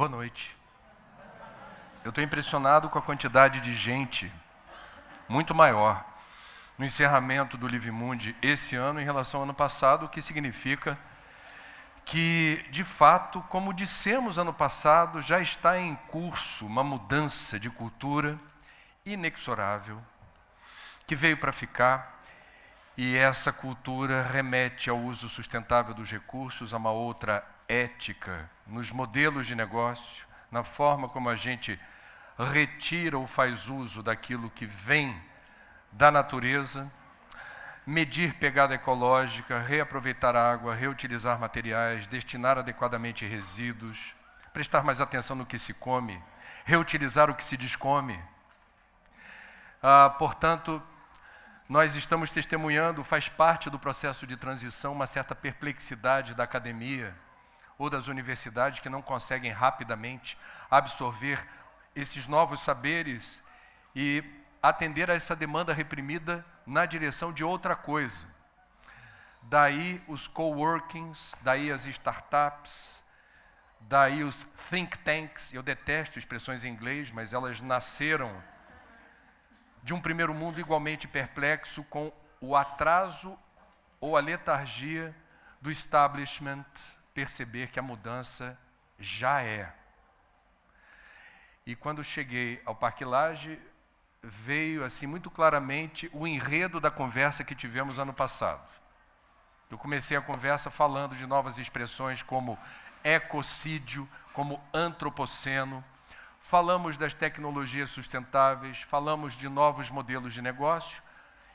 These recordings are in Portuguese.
Boa noite. Eu estou impressionado com a quantidade de gente muito maior no encerramento do Livemundi esse ano em relação ao ano passado, o que significa que, de fato, como dissemos ano passado, já está em curso uma mudança de cultura inexorável, que veio para ficar, e essa cultura remete ao uso sustentável dos recursos, a uma outra ética nos modelos de negócio, na forma como a gente retira ou faz uso daquilo que vem da natureza, medir pegada ecológica, reaproveitar água, reutilizar materiais, destinar adequadamente resíduos, prestar mais atenção no que se come, reutilizar o que se descome. Portanto, nós estamos testemunhando, faz parte do processo de transição, uma certa perplexidade da academia ou das universidades que não conseguem rapidamente absorver esses novos saberes e atender a essa demanda reprimida na direção de outra coisa. Daí os coworkings, daí as startups, daí os think tanks. Eu detesto expressões em inglês, mas elas nasceram de um primeiro mundo igualmente perplexo com o atraso ou a letargia do establishment perceber que a mudança já é. E quando cheguei ao Parque Lage, veio assim muito claramente o enredo da conversa que tivemos ano passado. Eu comecei a conversa falando de novas expressões como ecocídio, como antropoceno, falamos das tecnologias sustentáveis, falamos de novos modelos de negócio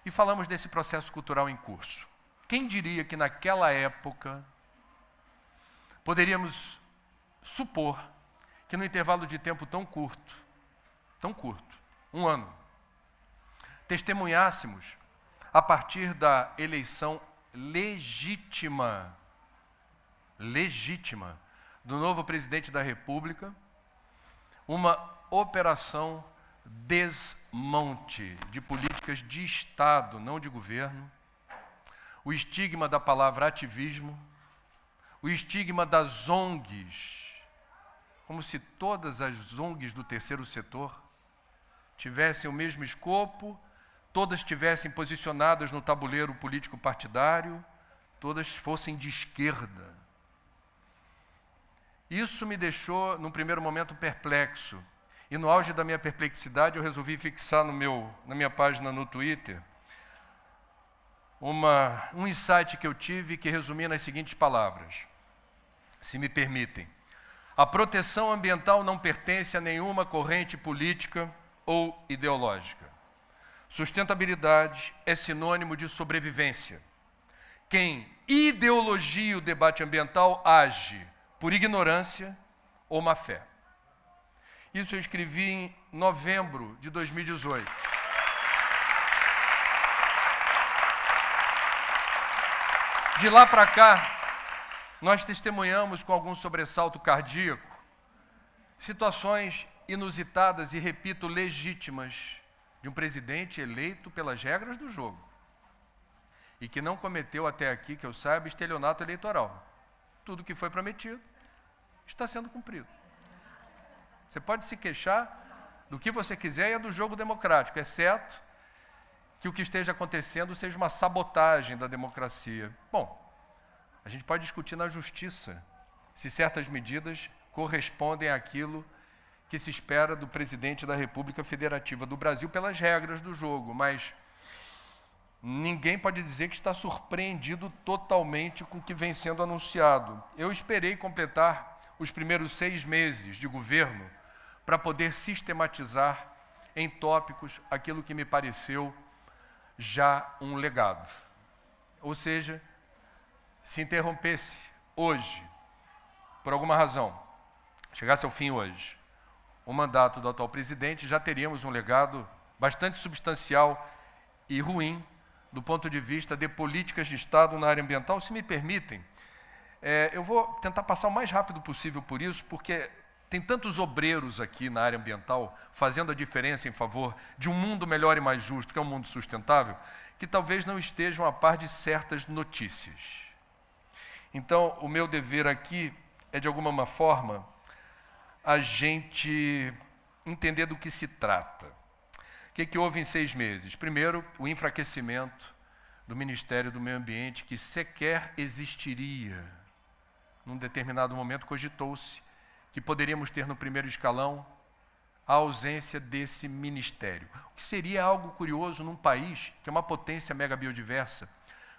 e falamos desse processo cultural em curso. Quem diria que naquela época poderíamos supor que no intervalo de tempo tão curto, um ano, testemunhássemos, a partir da eleição legítima do novo presidente da República, uma operação desmonte de políticas de Estado, não de governo, o estigma da palavra ativismo, o estigma das ONGs, como se todas as ONGs do terceiro setor tivessem o mesmo escopo, todas estivessem posicionadas no tabuleiro político partidário, todas fossem de esquerda. Isso me deixou, num primeiro momento, perplexo. E no auge da minha perplexidade, eu resolvi fixar na minha página no Twitter um insight que eu tive que resumia nas seguintes palavras, se me permitem. A proteção ambiental não pertence a nenhuma corrente política ou ideológica. Sustentabilidade é sinônimo de sobrevivência. Quem ideologia o debate ambiental age por ignorância ou má fé. Isso eu escrevi em novembro de 2018. De lá para cá, nós testemunhamos com algum sobressalto cardíaco situações inusitadas e, repito, legítimas de um presidente eleito pelas regras do jogo e que não cometeu até aqui, que eu saiba, estelionato eleitoral. Tudo que foi prometido está sendo cumprido. Você pode se queixar do que você quiser e é do jogo democrático, exceto que o que esteja acontecendo seja uma sabotagem da democracia. Bom, a gente pode discutir na justiça se certas medidas correspondem àquilo que se espera do presidente da República Federativa do Brasil pelas regras do jogo, mas ninguém pode dizer que está surpreendido totalmente com o que vem sendo anunciado. Eu esperei completar os primeiros 6 meses de governo para poder sistematizar em tópicos aquilo que me pareceu já um legado. Ou seja, se interrompesse hoje, por alguma razão, chegasse ao fim hoje, o mandato do atual presidente, já teríamos um legado bastante substancial e ruim do ponto de vista de políticas de Estado na área ambiental. Se me permitem, eu vou tentar passar o mais rápido possível por isso, porque tem tantos obreiros aqui na área ambiental fazendo a diferença em favor de um mundo melhor e mais justo, que é um mundo sustentável, que talvez não estejam a par de certas notícias. Então, o meu dever aqui é, de alguma forma, a gente entender do que se trata. O que houve em 6 meses? Primeiro, o enfraquecimento do Ministério do Meio Ambiente, que sequer existiria. Num determinado momento, cogitou-se que poderíamos ter no primeiro escalão a ausência desse ministério. O que seria algo curioso num país que é uma potência mega biodiversa,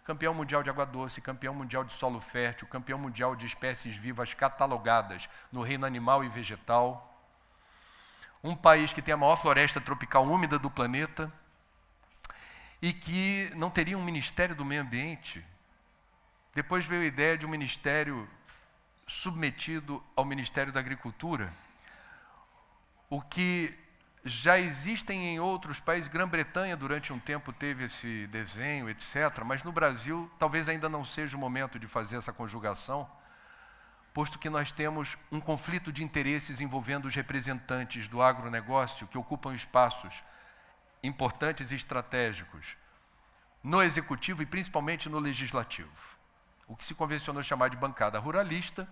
campeão mundial de água doce, campeão mundial de solo fértil, campeão mundial de espécies vivas catalogadas no reino animal e vegetal, um país que tem a maior floresta tropical úmida do planeta e que não teria um Ministério do Meio Ambiente. Depois veio a ideia de um ministério submetido ao Ministério da Agricultura, o que já existem em outros países. Grã-Bretanha durante um tempo teve esse desenho, etc., mas no Brasil talvez ainda não seja o momento de fazer essa conjugação, posto que nós temos um conflito de interesses envolvendo os representantes do agronegócio que ocupam espaços importantes e estratégicos no executivo e principalmente no legislativo. O que se convencionou chamar de bancada ruralista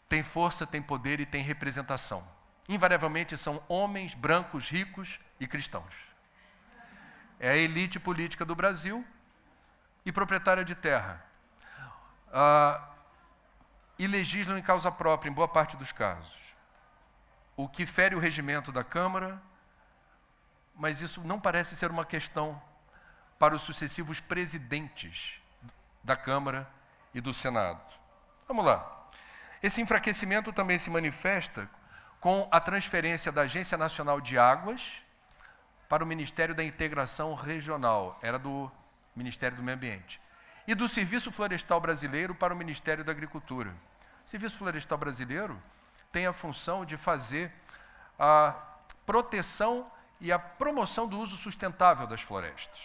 tem força, tem poder e tem representação. Invariavelmente são homens brancos, ricos e cristãos. É a elite política do Brasil e proprietária de terra. E legislam em causa própria, em boa parte dos casos. O que fere o regimento da Câmara, mas isso não parece ser uma questão para os sucessivos presidentes da Câmara e do Senado. Vamos lá. Esse enfraquecimento também se manifesta com a transferência da Agência Nacional de Águas para o Ministério da Integração Regional, era do Ministério do Meio Ambiente, e do Serviço Florestal Brasileiro para o Ministério da Agricultura. O Serviço Florestal Brasileiro tem a função de fazer a proteção e a promoção do uso sustentável das florestas.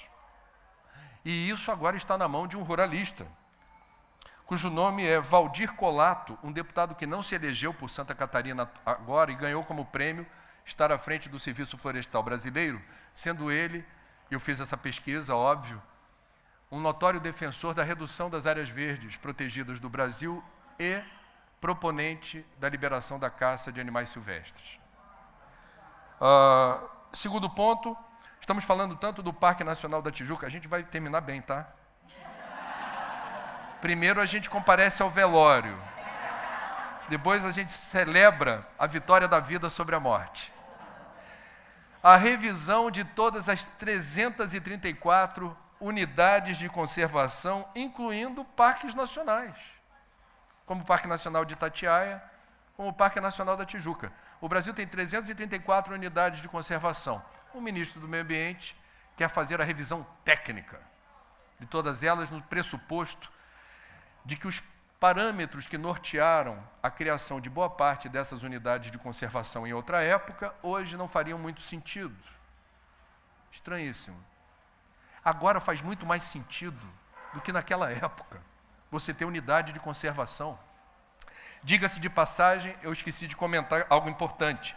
E isso agora está na mão de um ruralista, cujo nome é Valdir Colato, um deputado que não se elegeu por Santa Catarina agora e ganhou como prêmio estar à frente do Serviço Florestal Brasileiro, sendo ele, eu fiz essa pesquisa, óbvio, um notório defensor da redução das áreas verdes protegidas do Brasil e proponente da liberação da caça de animais silvestres. Segundo ponto, estamos falando tanto do Parque Nacional da Tijuca, a gente vai terminar bem, tá? Primeiro a gente comparece ao velório, depois a gente celebra a vitória da vida sobre a morte. A revisão de todas as 334 unidades de conservação, incluindo parques nacionais, como o Parque Nacional de Itatiaia, como o Parque Nacional da Tijuca. O Brasil tem 334 unidades de conservação. O ministro do Meio Ambiente quer fazer a revisão técnica de todas elas no pressuposto de que os parâmetros que nortearam a criação de boa parte dessas unidades de conservação em outra época, hoje não fariam muito sentido. Estranhíssimo. Agora faz muito mais sentido do que naquela época você ter unidade de conservação. Diga-se de passagem, eu esqueci de comentar algo importante.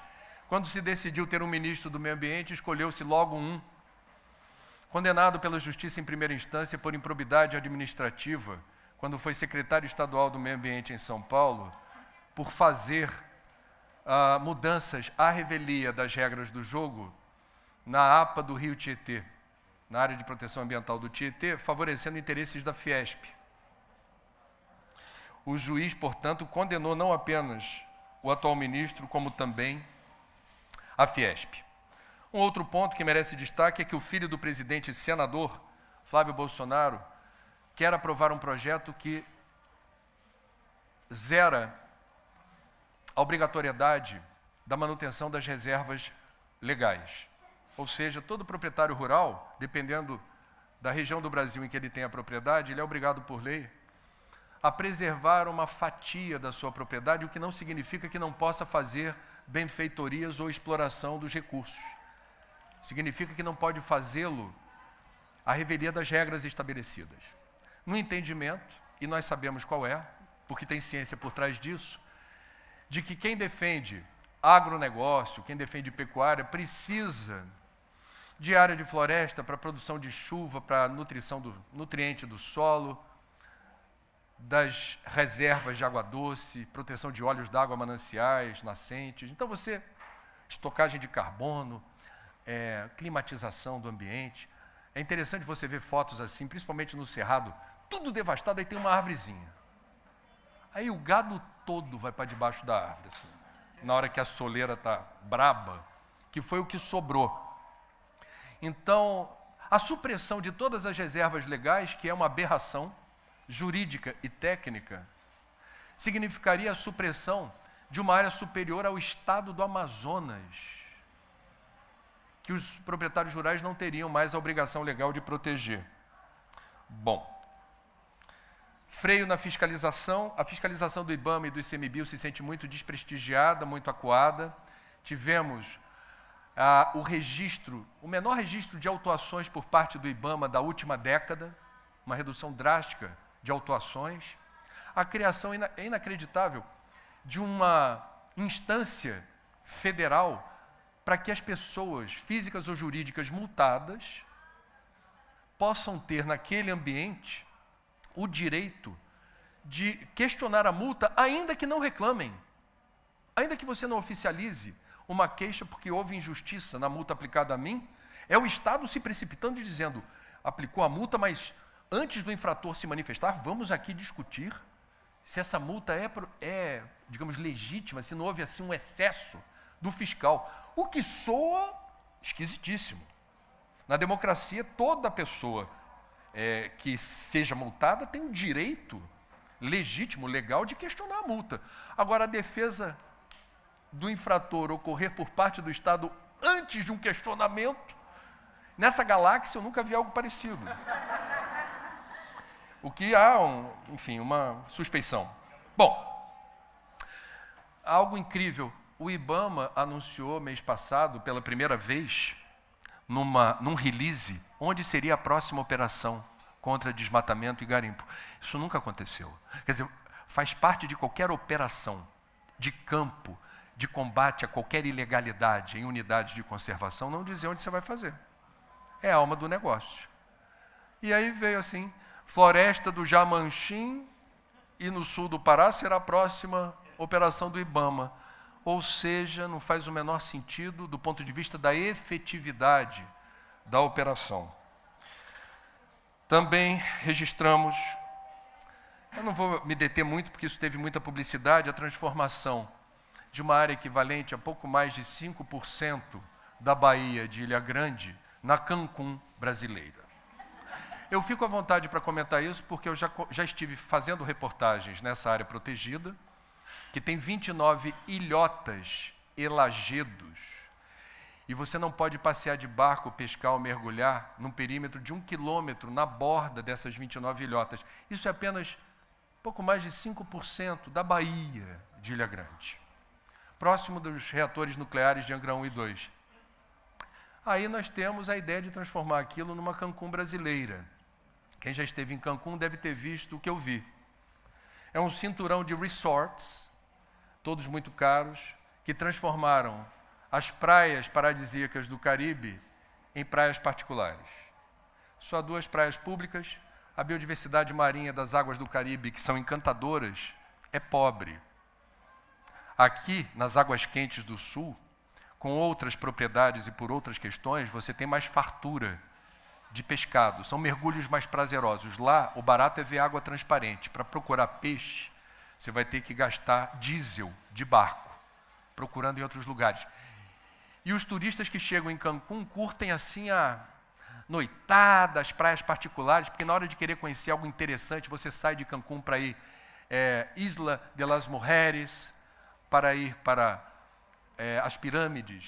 Quando se decidiu ter um ministro do Meio Ambiente, escolheu-se logo um, condenado pela Justiça em primeira instância por improbidade administrativa, quando foi secretário estadual do Meio Ambiente em São Paulo, por fazer mudanças à revelia das regras do jogo na APA do Rio Tietê, na área de proteção ambiental do Tietê, favorecendo interesses da Fiesp. O juiz, portanto, condenou não apenas o atual ministro, como também a Fiesp. Um outro ponto que merece destaque é que o filho do presidente e senador, Flávio Bolsonaro, quer aprovar um projeto que zera a obrigatoriedade da manutenção das reservas legais. Ou seja, todo proprietário rural, dependendo da região do Brasil em que ele tem a propriedade, ele é obrigado por lei a preservar uma fatia da sua propriedade, o que não significa que não possa fazer benfeitorias ou exploração dos recursos. Significa que não pode fazê-lo à revelia das regras estabelecidas. No entendimento, e nós sabemos qual é, porque tem ciência por trás disso, de que quem defende agronegócio, quem defende pecuária, precisa de área de floresta para produção de chuva, para nutrição do nutriente do solo, das reservas de água doce, proteção de óleos d'água, mananciais, nascentes. Então estocagem de carbono, climatização do ambiente. É interessante você ver fotos assim, principalmente no Cerrado, tudo devastado, aí tem uma árvorezinha. Aí o gado todo vai para debaixo da árvore, assim, na hora que a soleira está braba, que foi o que sobrou. Então, a supressão de todas as reservas legais, que é uma aberração jurídica e técnica, significaria a supressão de uma área superior ao estado do Amazonas, que os proprietários rurais não teriam mais a obrigação legal de proteger. Bom, freio na fiscalização. A fiscalização do IBAMA e do ICMBio se sente muito desprestigiada, muito acuada. Tivemos o menor registro de autuações por parte do IBAMA da última década, uma redução drástica de autuações. A criação é inacreditável de uma instância federal para que as pessoas físicas ou jurídicas multadas possam ter naquele ambiente o direito de questionar a multa, ainda que não reclamem, ainda que você não oficialize uma queixa porque houve injustiça na multa aplicada a mim. É o Estado se precipitando e dizendo, aplicou a multa, mas antes do infrator se manifestar, vamos aqui discutir se essa multa é, digamos, legítima, se não houve assim um excesso do fiscal. O que soa esquisitíssimo. Na democracia, toda pessoa que seja multada tem um direito legítimo, legal, de questionar a multa. Agora, a defesa do infrator ocorrer por parte do Estado antes de um questionamento, nessa galáxia eu nunca vi algo parecido. O que há, enfim, uma suspeição. Bom, algo incrível. O IBAMA anunciou mês passado, pela primeira vez, num release, onde seria a próxima operação contra desmatamento e garimpo. Isso nunca aconteceu. Quer dizer, faz parte de qualquer operação de campo, de combate a qualquer ilegalidade em unidades de conservação, não dizer onde você vai fazer. É a alma do negócio. E aí veio assim, Floresta do Jamanchim e no sul do Pará será a próxima operação do IBAMA. Ou seja, não faz o menor sentido do ponto de vista da efetividade da operação. Também registramos, eu não vou me deter muito porque isso teve muita publicidade, a transformação de uma área equivalente a pouco mais de 5% da Baía de Ilha Grande na Cancún brasileira. Eu fico à vontade para comentar isso porque eu já estive fazendo reportagens nessa área protegida, que tem 29 ilhotas e lajedos, e você não pode passear de barco, pescar ou mergulhar num perímetro de 1 quilômetro na borda dessas 29 ilhotas. Isso é apenas pouco mais de 5% da Baía de Ilha Grande, próximo dos reatores nucleares de Angra 1 e 2. Aí nós temos a ideia de transformar aquilo numa Cancún brasileira. Quem já esteve em Cancún deve ter visto o que eu vi. É um cinturão de resorts, todos muito caros, que transformaram as praias paradisíacas do Caribe em praias particulares. Só 2 praias públicas, a biodiversidade marinha das águas do Caribe, que são encantadoras, é pobre. Aqui, nas águas quentes do sul, com outras propriedades e por outras questões, você tem mais fartura de pescado, são mergulhos mais prazerosos. Lá, o barato é ver água transparente. Para procurar peixe, você vai ter que gastar diesel de barco, procurando em outros lugares. E os turistas que chegam em Cancún curtem assim a noitada, as praias particulares, porque na hora de querer conhecer algo interessante, você sai de Cancún para ir Isla de las Mujeres, para ir para as pirâmides,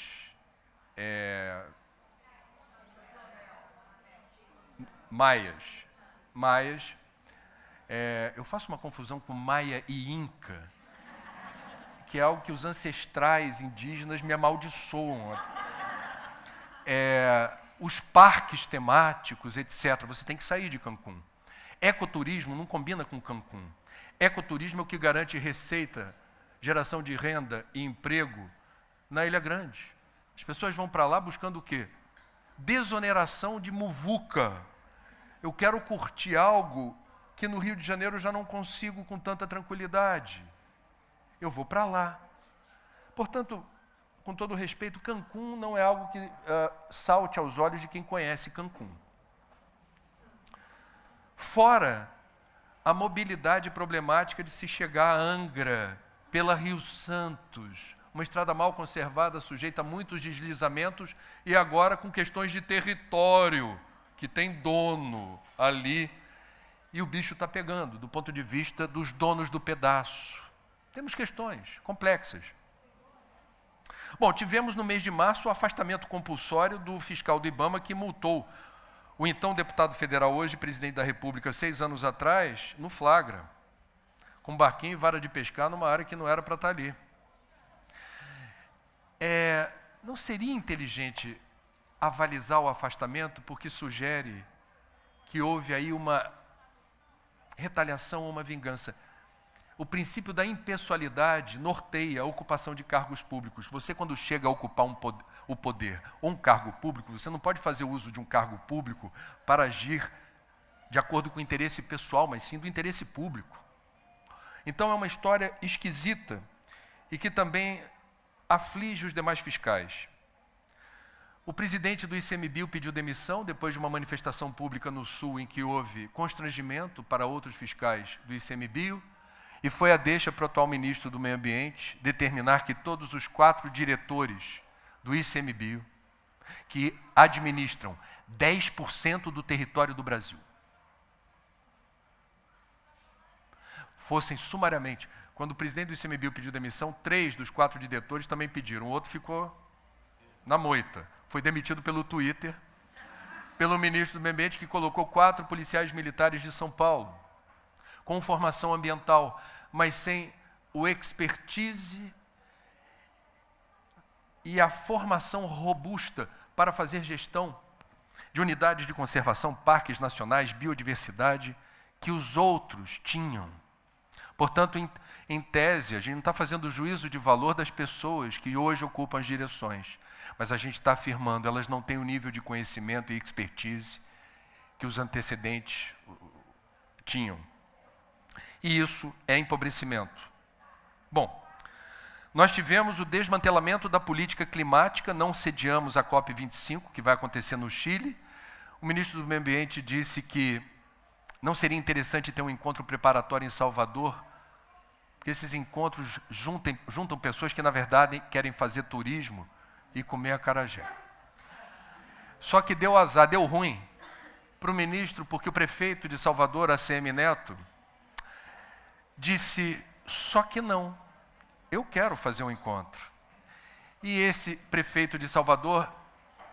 maias. Eu faço uma confusão com maia e inca, que é algo que os ancestrais indígenas me amaldiçoam. Os parques temáticos, etc. Você tem que sair de Cancún. Ecoturismo não combina com Cancún. Ecoturismo é o que garante receita, geração de renda e emprego na Ilha Grande. As pessoas vão para lá buscando o quê? Desoneração de muvuca. Eu quero curtir algo que no Rio de Janeiro eu já não consigo com tanta tranquilidade. Eu vou para lá. Portanto, com todo respeito, Cancún não é algo que salte aos olhos de quem conhece Cancún. Fora a mobilidade problemática de se chegar a Angra, pela Rio Santos, uma estrada mal conservada, sujeita a muitos deslizamentos, e agora com questões de território, que tem dono ali, e o bicho está pegando, do ponto de vista dos donos do pedaço. Temos questões complexas. Bom, tivemos no mês de março o afastamento compulsório do fiscal do IBAMA, que multou o então deputado federal, hoje presidente da República, 6 anos atrás, no flagra, com barquinho e vara de pescar numa área que não era para estar ali. Não seria inteligente avalizar o afastamento, porque sugere que houve aí uma retaliação ou uma vingança. O princípio da impessoalidade norteia a ocupação de cargos públicos. Você, quando chega a ocupar o poder ou um cargo público, você não pode fazer uso de um cargo público para agir de acordo com o interesse pessoal, mas sim do interesse público. Então é uma história esquisita e que também aflige os demais fiscais. O presidente do ICMBio pediu demissão depois de uma manifestação pública no Sul em que houve constrangimento para outros fiscais do ICMBio, e foi a deixa para o atual ministro do Meio Ambiente determinar que todos os 4 diretores do ICMBio, que administram 10% do território do Brasil, fossem sumariamente. Quando o presidente do ICMBio pediu demissão, 3 dos 4 diretores também pediram. O outro ficou na moita. Foi demitido pelo Twitter, pelo ministro do Meio Ambiente, que colocou 4 policiais militares de São Paulo, com formação ambiental, mas sem o expertise e a formação robusta para fazer gestão de unidades de conservação, parques nacionais, biodiversidade, que os outros tinham. Portanto, em tese, a gente não está fazendo juízo de valor das pessoas que hoje ocupam as direções, mas a gente está afirmando, elas não têm o nível de conhecimento e expertise que os antecedentes tinham. E isso é empobrecimento. Bom, nós tivemos o desmantelamento da política climática, não sediamos a COP25, que vai acontecer no Chile. O ministro do Meio Ambiente disse que não seria interessante ter um encontro preparatório em Salvador, porque esses encontros juntam pessoas que, na verdade, querem fazer turismo e comer acarajé. Só que deu azar, deu ruim para o ministro, porque o prefeito de Salvador, ACM Neto, disse, só que não, eu quero fazer um encontro. E esse prefeito de Salvador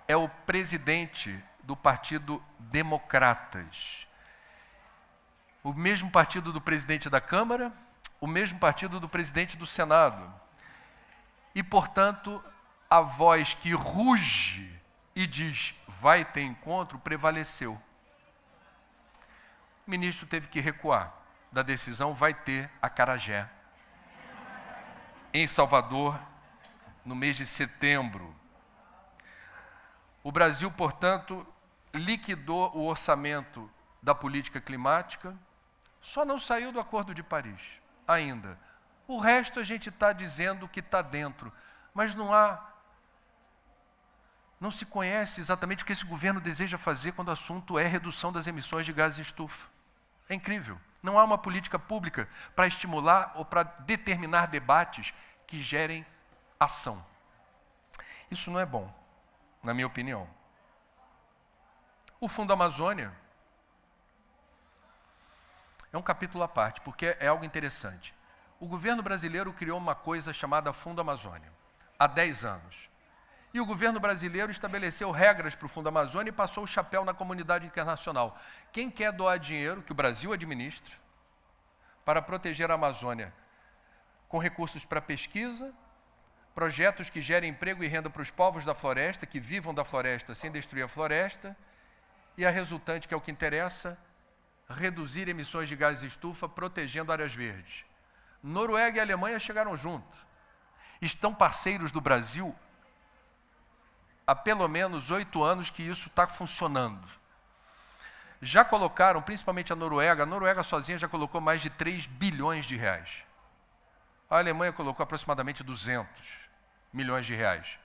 é o presidente do Partido Democratas. O mesmo partido do presidente da Câmara, o mesmo partido do presidente do Senado. E, portanto, a voz que ruge e diz, vai ter encontro, prevaleceu. O ministro teve que recuar da decisão, vai ter acarajé em Salvador, no mês de setembro. O Brasil, portanto, liquidou o orçamento da política climática, só não saiu do Acordo de Paris ainda. O resto a gente está dizendo que está dentro, mas não se conhece exatamente o que esse governo deseja fazer quando o assunto é redução das emissões de gases de estufa. É incrível. Não há uma política pública para estimular ou para determinar debates que gerem ação. Isso não é bom, na minha opinião. O Fundo Amazônia é um capítulo à parte, porque é algo interessante. O governo brasileiro criou uma coisa chamada Fundo Amazônia, há 10 anos. E o governo brasileiro estabeleceu regras para o Fundo Amazônia e passou o chapéu na comunidade internacional. Quem quer doar dinheiro, que o Brasil administra, para proteger a Amazônia, com recursos para pesquisa, projetos que gerem emprego e renda para os povos da floresta, que vivam da floresta sem destruir a floresta, e a resultante, que é o que interessa, reduzir emissões de gases de estufa, protegendo áreas verdes. Noruega e Alemanha chegaram junto. Estão parceiros do Brasil há pelo menos 8 anos que isso está funcionando. já colocaram, principalmente a Noruega sozinha já colocou mais de 3 bilhões de reais. A Alemanha colocou aproximadamente 200 milhões de reais.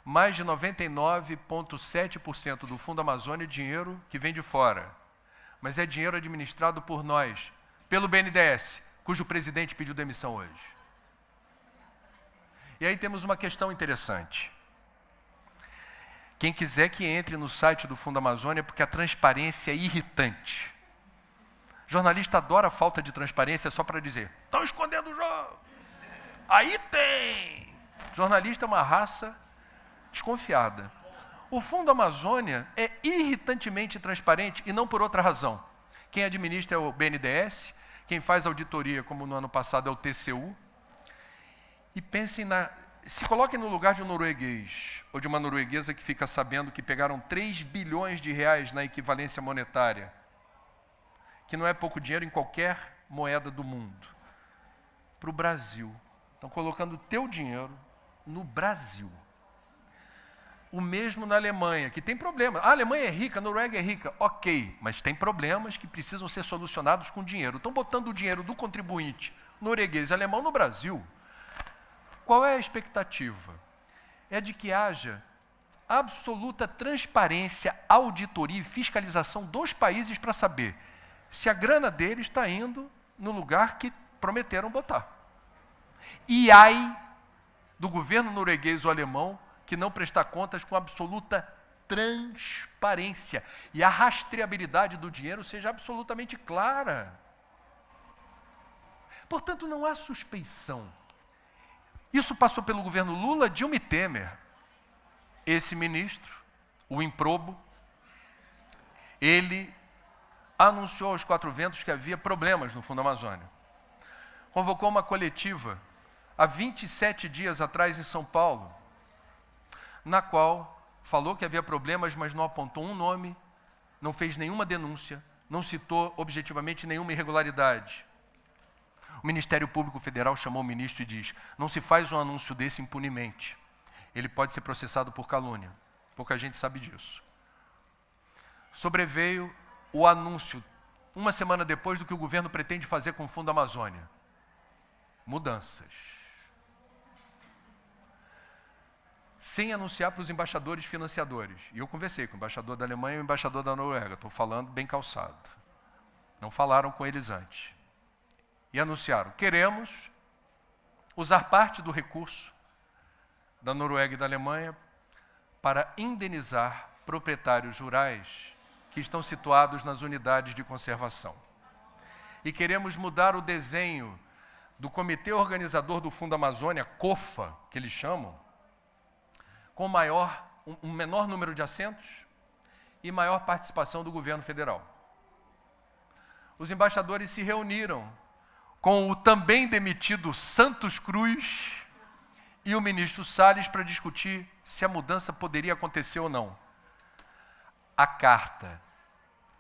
Mais de 99,7% do Fundo Amazônia é dinheiro que vem de fora. Mas é dinheiro administrado por nós, pelo BNDES, cujo presidente pediu demissão hoje. E aí temos uma questão interessante. Quem quiser que entre no site do Fundo Amazônia, porque a transparência é irritante. Jornalista adora a falta de transparência só para dizer, estão escondendo o jogo. Aí tem. Jornalista é uma raça desconfiada. O Fundo Amazônia é irritantemente transparente e não por outra razão. Quem administra é o BNDES, quem faz auditoria, como no ano passado, é o TCU. E pensem se coloquem no lugar de um norueguês ou de uma norueguesa que fica sabendo que pegaram 3 bilhões de reais na equivalência monetária, que não é pouco dinheiro em qualquer moeda do mundo, para o Brasil. Estão colocando o teu dinheiro no Brasil. O mesmo na Alemanha, que tem problema. A Alemanha é rica, a Noruega é rica. Ok, mas tem problemas que precisam ser solucionados com dinheiro. Estão botando o dinheiro do contribuinte norueguês e alemão no Brasil. Qual é a expectativa? É de que haja absoluta transparência, auditoria e fiscalização dos países para saber se a grana deles está indo no lugar que prometeram botar. E ai do governo norueguês ou alemão que não prestar contas com absoluta transparência e a rastreabilidade do dinheiro seja absolutamente clara. Portanto, não há suspeição. Isso passou pelo governo Lula, Dilma e Temer. Esse ministro, o improbo, ele anunciou aos 4 ventos que havia problemas no Fundo Amazônia. Convocou uma coletiva há 27 dias atrás em São Paulo, na qual falou que havia problemas, mas não apontou um nome, não fez nenhuma denúncia, não citou objetivamente nenhuma irregularidade. O Ministério Público Federal chamou o ministro e diz, não se faz um anúncio desse impunemente. Ele pode ser processado por calúnia. Pouca gente sabe disso. Sobreveio o anúncio, uma semana depois do que o governo pretende fazer com o Fundo Amazônia. Mudanças. Sem anunciar para os embaixadores financiadores. E eu conversei com o embaixador da Alemanha e o embaixador da Noruega. Estou falando bem calçado. Não falaram com eles antes. E anunciaram, queremos usar parte do recurso da Noruega e da Alemanha para indenizar proprietários rurais que estão situados nas unidades de conservação. E queremos mudar o desenho do Comitê Organizador do Fundo Amazônia, COFA, que eles chamam, com um menor número de assentos e maior participação do governo federal. Os embaixadores se reuniram com o também demitido Santos Cruz e o ministro Salles para discutir se a mudança poderia acontecer ou não. A carta,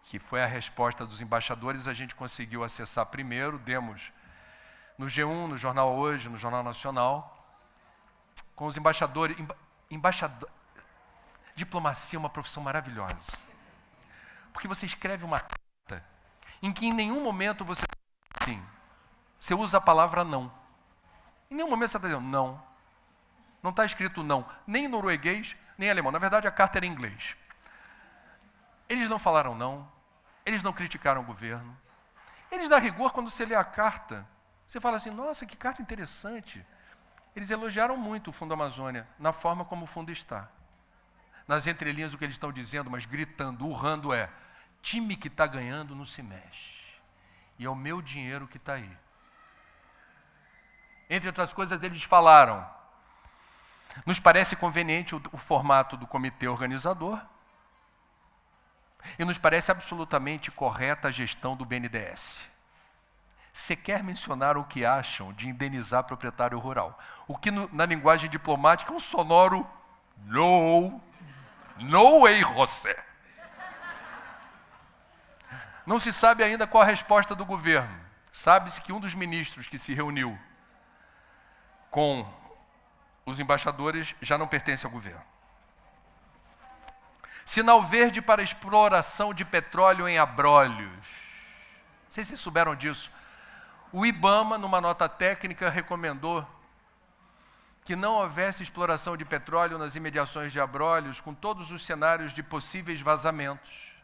que foi a resposta dos embaixadores, a gente conseguiu acessar primeiro, demos no G1, no Jornal Hoje, no Jornal Nacional, com os embaixadores. Diplomacia é uma profissão maravilhosa. Porque você escreve uma carta em que em nenhum momento você assim, você usa a palavra não. Em nenhum momento você está dizendo não. Não está escrito não, nem em norueguês, nem em alemão. Na verdade, a carta era em inglês. Eles não falaram não, eles não criticaram o governo. Eles, na rigor, quando você lê a carta, você fala assim, nossa, que carta interessante. Eles elogiaram muito o Fundo Amazônia, na forma como o fundo está. Nas entrelinhas, o que eles estão dizendo, mas gritando, urrando é, time que está ganhando não se mexe. E é o meu dinheiro que está aí. Entre outras coisas, eles falaram, nos parece conveniente o formato do comitê organizador e nos parece absolutamente correta a gestão do BNDES. Você quer mencionar o que acham de indenizar proprietário rural? O que na linguagem diplomática é um sonoro no way, José. Não se sabe ainda qual a resposta do governo. Sabe-se que um dos ministros que se reuniu com os embaixadores já não pertence ao governo. Sinal verde para exploração de petróleo em Abrolhos. Não sei se vocês souberam disso. O IBAMA, numa nota técnica, recomendou que não houvesse exploração de petróleo nas imediações de Abrolhos, com todos os cenários de possíveis vazamentos.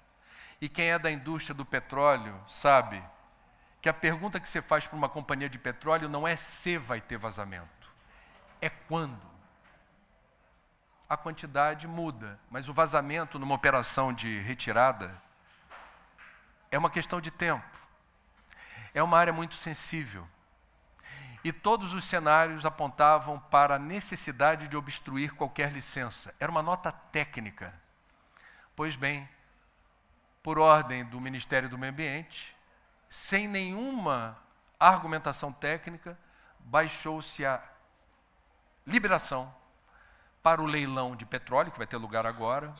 E quem é da indústria do petróleo sabe que a pergunta que você faz para uma companhia de petróleo não é se vai ter vazamento, é quando. A quantidade muda, mas o vazamento numa operação de retirada é uma questão de tempo. É uma área muito sensível. E todos os cenários apontavam para a necessidade de obstruir qualquer licença. Era uma nota técnica. Pois bem, por ordem do Ministério do Meio Ambiente, sem nenhuma argumentação técnica, baixou-se a liberação para o leilão de petróleo, que vai ter lugar agora,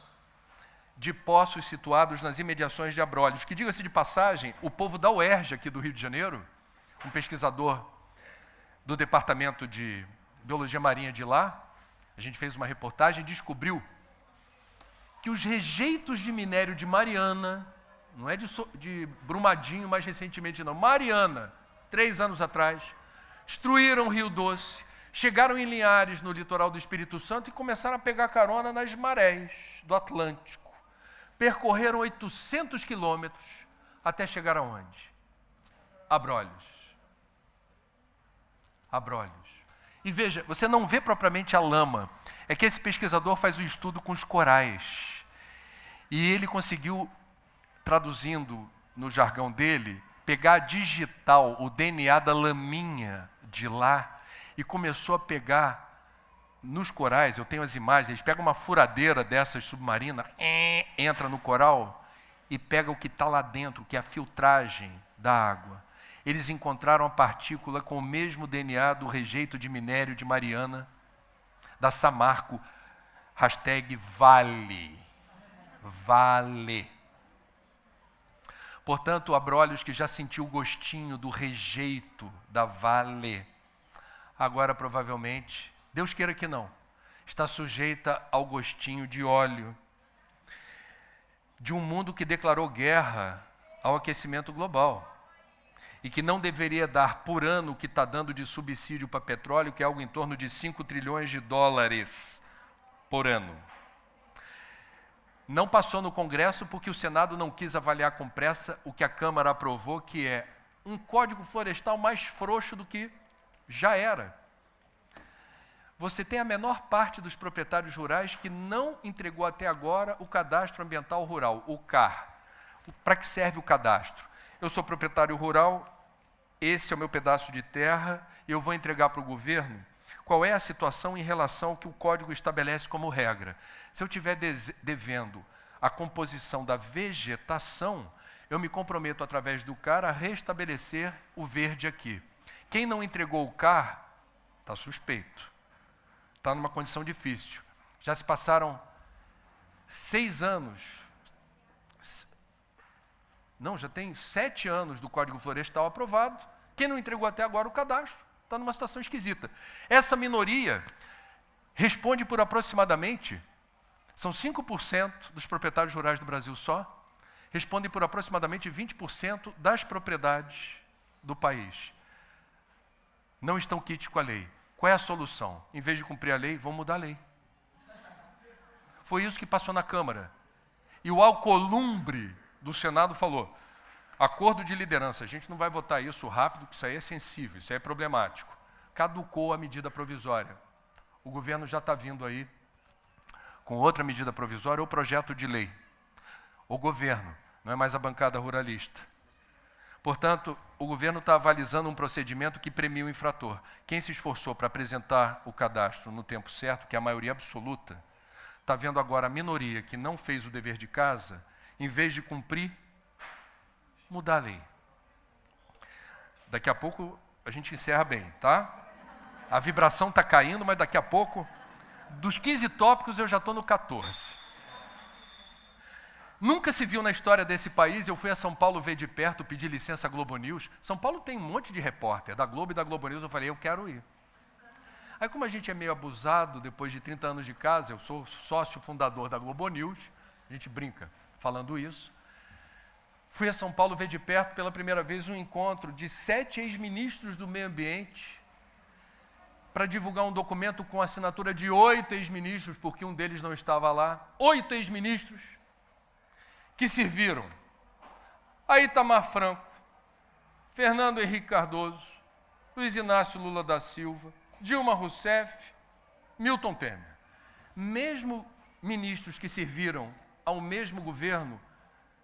de poços situados nas imediações de Abrolhos, que, diga-se de passagem, o povo da UERJ, aqui do Rio de Janeiro, um pesquisador do Departamento de Biologia Marinha de lá, a gente fez uma reportagem, descobriu que os rejeitos de minério de Mariana, não é de Brumadinho mais recentemente não, Mariana, 3 anos atrás, destruíram o Rio Doce, chegaram em Linhares, no litoral do Espírito Santo, e começaram a pegar carona nas marés do Atlântico. Percorreram 800 quilômetros até chegar aonde? Abrolhos. Abrolhos. E veja, você não vê propriamente a lama. É que esse pesquisador faz o estudo com os corais. E ele conseguiu, traduzindo no jargão dele, pegar digital, o DNA da laminha de lá, e começou a pegar nos corais, eu tenho as imagens, eles pegam uma furadeira dessas submarina, entra no coral e pega o que está lá dentro, que é a filtragem da água. Eles encontraram a partícula com o mesmo DNA do rejeito de minério de Mariana, da Samarco, #Vale. Vale. Portanto, Abrolhos, que já sentiu o gostinho do rejeito da Vale, agora provavelmente, Deus queira que não, está sujeita ao gostinho de óleo de um mundo que declarou guerra ao aquecimento global e que não deveria dar por ano o que está dando de subsídio para petróleo, que é algo em torno de 5 trilhões de dólares por ano. Não passou no Congresso porque o Senado não quis avaliar com pressa o que a Câmara aprovou, que é um código florestal mais frouxo do que já era. Você tem a menor parte dos proprietários rurais que não entregou até agora o Cadastro Ambiental Rural, o CAR. Para que serve o cadastro? Eu sou proprietário rural, esse é o meu pedaço de terra, e eu vou entregar para o governo qual é a situação em relação ao que o código estabelece como regra. Se eu estiver devendo a composição da vegetação, eu me comprometo através do CAR a restabelecer o verde aqui. Quem não entregou o CAR está suspeito. Está numa condição difícil. Já se passaram 6 anos, não, já tem 7 anos do Código Florestal aprovado. Quem não entregou até agora o cadastro está numa situação esquisita. Essa minoria responde por aproximadamente, são 5% dos proprietários rurais do Brasil só, respondem por aproximadamente 20% das propriedades do país. Não estão quites com a lei. Qual é a solução? Em vez de cumprir a lei, vão mudar a lei. Foi isso que passou na Câmara. E o alcolumbre do Senado falou, acordo de liderança, a gente não vai votar isso rápido, porque isso aí é sensível, isso aí é problemático. Caducou a medida provisória. O governo já está vindo aí com outra medida provisória ou projeto de lei. O governo, não é mais a bancada ruralista. Portanto, o governo está avalizando um procedimento que premia o infrator. Quem se esforçou para apresentar o cadastro no tempo certo, que é a maioria absoluta, está vendo agora a minoria que não fez o dever de casa, em vez de cumprir, mudar a lei. Daqui a pouco a gente encerra bem, tá? A vibração está caindo, mas daqui a pouco, dos 15 tópicos eu já estou no 14. Nunca se viu na história desse país, eu fui a São Paulo ver de perto, pedi licença à Globo News. São Paulo tem um monte de repórter, da Globo e da Globo News, eu falei, eu quero ir. Aí como a gente é meio abusado, depois de 30 anos de casa, eu sou sócio fundador da Globo News, a gente brinca falando isso. Fui a São Paulo ver de perto pela primeira vez um encontro de 7 ex-ministros do meio ambiente para divulgar um documento com assinatura de 8 ex-ministros, porque um deles não estava lá. 8 ex-ministros que serviram a Itamar Franco, Fernando Henrique Cardoso, Luiz Inácio Lula da Silva, Dilma Rousseff, Milton Temer. Mesmo ministros que serviram ao mesmo governo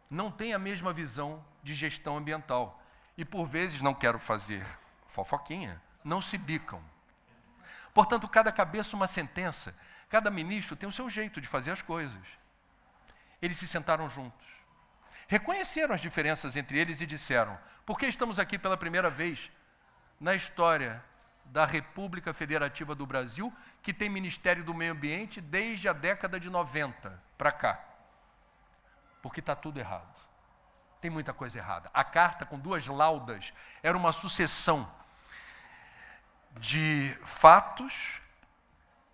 não têm a mesma visão de gestão ambiental. E, por vezes, não quero fazer fofoquinha, não se bicam. Portanto, cada cabeça uma sentença, cada ministro tem o seu jeito de fazer as coisas. Eles se sentaram juntos, reconheceram as diferenças entre eles e disseram: por que estamos aqui pela primeira vez na história da República Federativa do Brasil, que tem Ministério do Meio Ambiente desde a década de 90 para cá? Porque está tudo errado. Tem muita coisa errada. A carta, com 2 laudas, era uma sucessão de fatos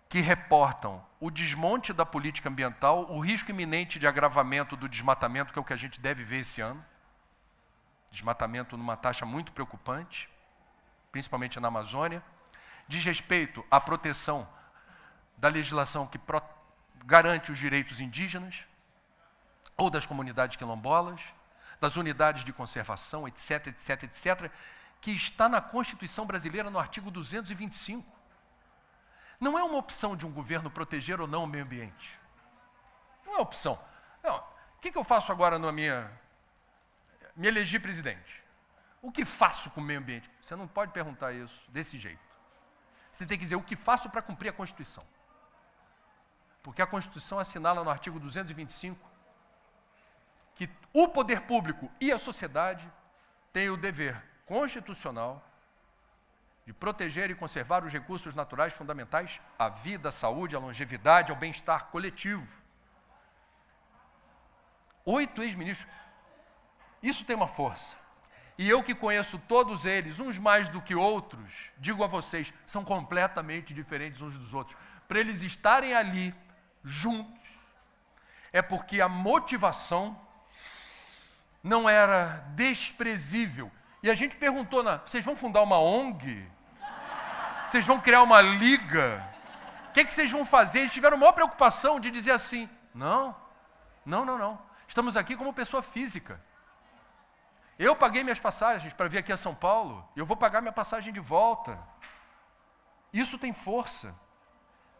que reportam o desmonte da política ambiental, o risco iminente de agravamento do desmatamento, que é o que a gente deve ver esse ano. Desmatamento numa taxa muito preocupante, principalmente na Amazônia. Diz respeito à proteção da legislação que garante os direitos indígenas, ou das comunidades quilombolas, das unidades de conservação, etc., etc., etc., que está na Constituição brasileira no artigo 225. Não é uma opção de um governo proteger ou não o meio ambiente. Não é opção. Não. O que eu faço agora na me elegi presidente? O que faço com o meio ambiente? Você não pode perguntar isso desse jeito. Você tem que dizer o que faço para cumprir a Constituição. Porque a Constituição assinala no artigo 225 que o poder público e a sociedade têm o dever constitucional de proteger e conservar os recursos naturais fundamentais à vida, à saúde, à longevidade, ao bem-estar coletivo. 8 ex-ministros. Isso tem uma força. E eu que conheço todos eles, uns mais do que outros, digo a vocês, são completamente diferentes uns dos outros. Para eles estarem ali, juntos, é porque a motivação não era desprezível. E a gente perguntou, vocês vão fundar uma ONG? Vocês vão criar uma liga? O que vocês vão fazer? Eles tiveram a maior preocupação de dizer assim, não. Estamos aqui como pessoa física. Eu paguei minhas passagens para vir aqui a São Paulo, eu vou pagar minha passagem de volta. Isso tem força.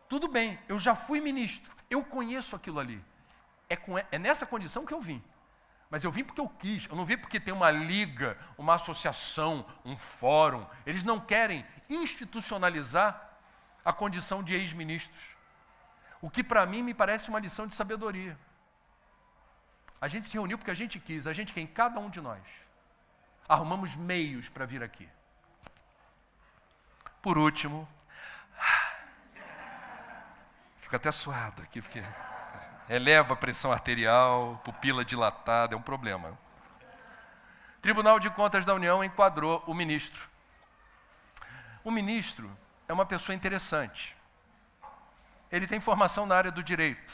Tudo bem, eu já fui ministro, eu conheço aquilo ali. É nessa condição que eu vim. Mas eu vim porque eu quis, eu não vim porque tem uma liga, uma associação, um fórum. Eles não querem institucionalizar a condição de ex-ministros. O que para mim me parece uma lição de sabedoria. A gente se reuniu porque a gente quis, a gente quem? Cada um de nós. Arrumamos meios para vir aqui. Por último, fica até suado aqui, porque eleva a pressão arterial, pupila dilatada, é um problema. Tribunal de Contas da União enquadrou o ministro. O ministro é uma pessoa interessante. Ele tem formação na área do direito.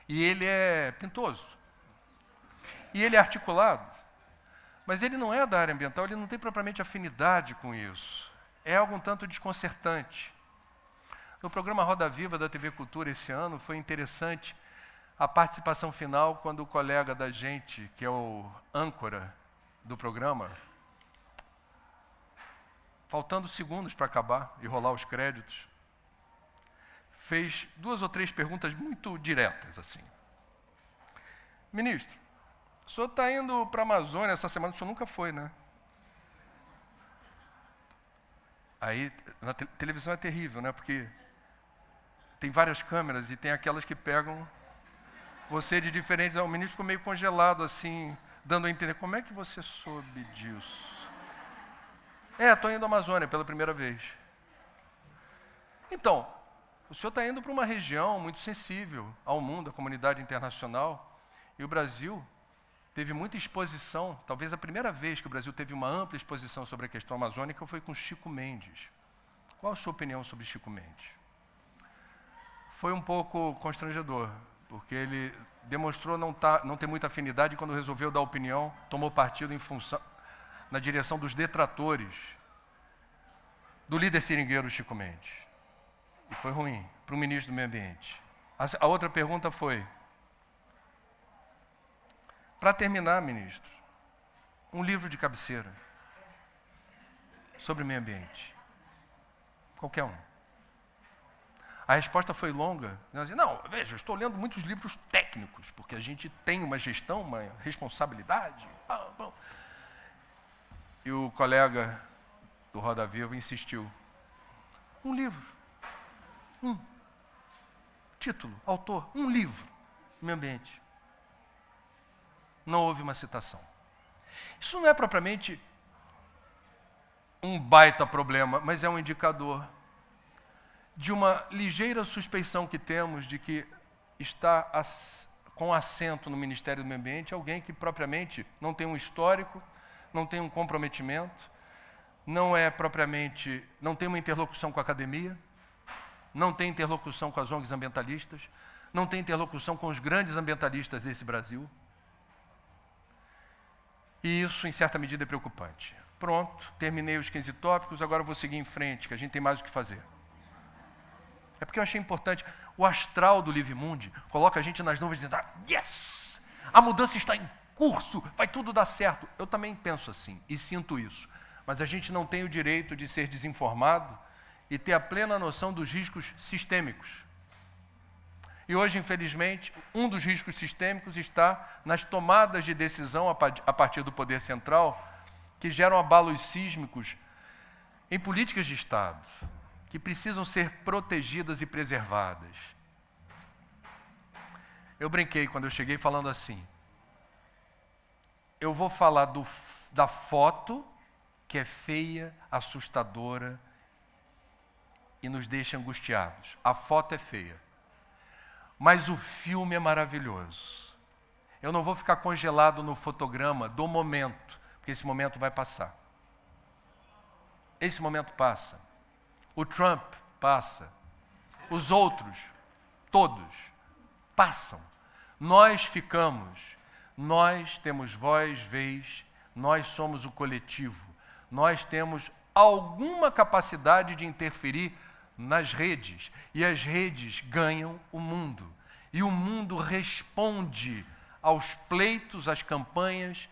E ele é pintoso. E ele é articulado. Mas ele não é da área ambiental, ele não tem propriamente afinidade com isso. É algo um tanto desconcertante. No programa Roda Viva da TV Cultura esse ano, foi interessante a participação final, quando o colega da gente, que é o âncora do programa, faltando segundos para acabar e rolar os créditos, fez 2 ou 3 perguntas muito diretas, assim. Ministro, o senhor está indo para a Amazônia essa semana, o senhor nunca foi, né? Aí, na televisão é terrível, né? Porque tem várias câmeras e tem aquelas que pegam você de diferentes... O ministro ficou meio congelado, assim, dando a entender. Como é que você soube disso? Estou indo à Amazônia pela primeira vez. Então, o senhor está indo para uma região muito sensível ao mundo, à comunidade internacional, e o Brasil teve muita exposição, talvez a primeira vez que o Brasil teve uma ampla exposição sobre a questão amazônica foi com Chico Mendes. Qual a sua opinião sobre Chico Mendes? Foi um pouco constrangedor. porque ele demonstrou não ter muita afinidade e quando resolveu dar opinião, tomou partido na direção dos detratores do líder seringueiro Chico Mendes. E foi ruim para o ministro do Meio Ambiente. A outra pergunta foi, para terminar, ministro, um livro de cabeceira sobre meio ambiente. Qualquer um. A resposta foi longa. Não, veja, eu estou lendo muitos livros técnicos, porque a gente tem uma gestão, uma responsabilidade. E o colega do Roda Viva insistiu. Um livro. Título, autor, um livro. Meio ambiente. Não houve uma citação. Isso não é propriamente um baita problema, mas é um indicador de uma ligeira suspeição que temos de que está com assento no Ministério do Meio Ambiente alguém que propriamente não tem um histórico, não tem um comprometimento, não tem uma interlocução com a academia, não tem interlocução com as ONGs ambientalistas, não tem interlocução com os grandes ambientalistas desse Brasil. E isso, em certa medida, é preocupante. Pronto, terminei os 15 tópicos, agora vou seguir em frente, que a gente tem mais o que fazer. É porque eu achei importante. O astral do Livre Mundi coloca a gente nas nuvens dizendo, yes! A mudança está em curso, vai tudo dar certo. Eu também penso assim e sinto isso. Mas a gente não tem o direito de ser desinformado e ter a plena noção dos riscos sistêmicos. E hoje, infelizmente, um dos riscos sistêmicos está nas tomadas de decisão a partir do poder central, que geram abalos sísmicos em políticas de Estado, que precisam ser protegidas e preservadas. Eu brinquei quando eu cheguei falando assim, eu vou falar da foto, que é feia, assustadora e nos deixa angustiados. A foto é feia. Mas o filme é maravilhoso. Eu não vou ficar congelado no fotograma do momento, porque esse momento vai passar. Esse momento passa. O Trump passa. Os outros, todos, passam. Nós ficamos. Nós temos voz, vez, nós somos o coletivo. Nós temos alguma capacidade de interferir nas redes, e as redes ganham o mundo. E o mundo responde aos pleitos, às campanhas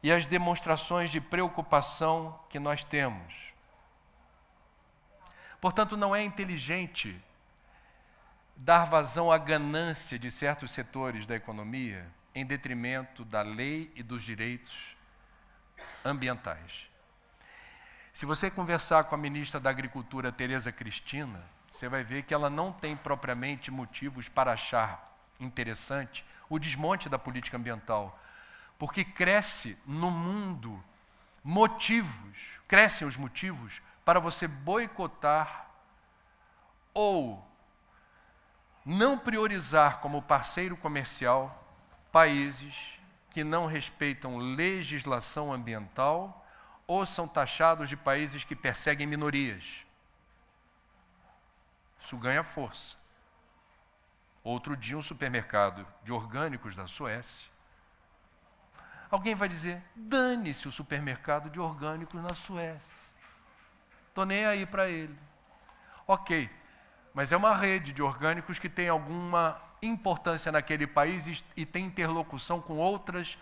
e às demonstrações de preocupação que nós temos. Portanto, não é inteligente dar vazão à ganância de certos setores da economia em detrimento da lei e dos direitos ambientais. Se você conversar com a ministra da Agricultura, Tereza Cristina, você vai ver que ela não tem propriamente motivos para achar interessante o desmonte da política ambiental, porque crescem os motivos para você boicotar ou não priorizar como parceiro comercial países que não respeitam legislação ambiental ou são taxados de países que perseguem minorias. Isso ganha força. Outro dia, um supermercado de orgânicos da Suécia. Alguém vai dizer, dane-se o supermercado de orgânicos na Suécia. Estou nem aí para ele. Ok, mas é uma rede de orgânicos que tem alguma importância naquele país e tem interlocução com outras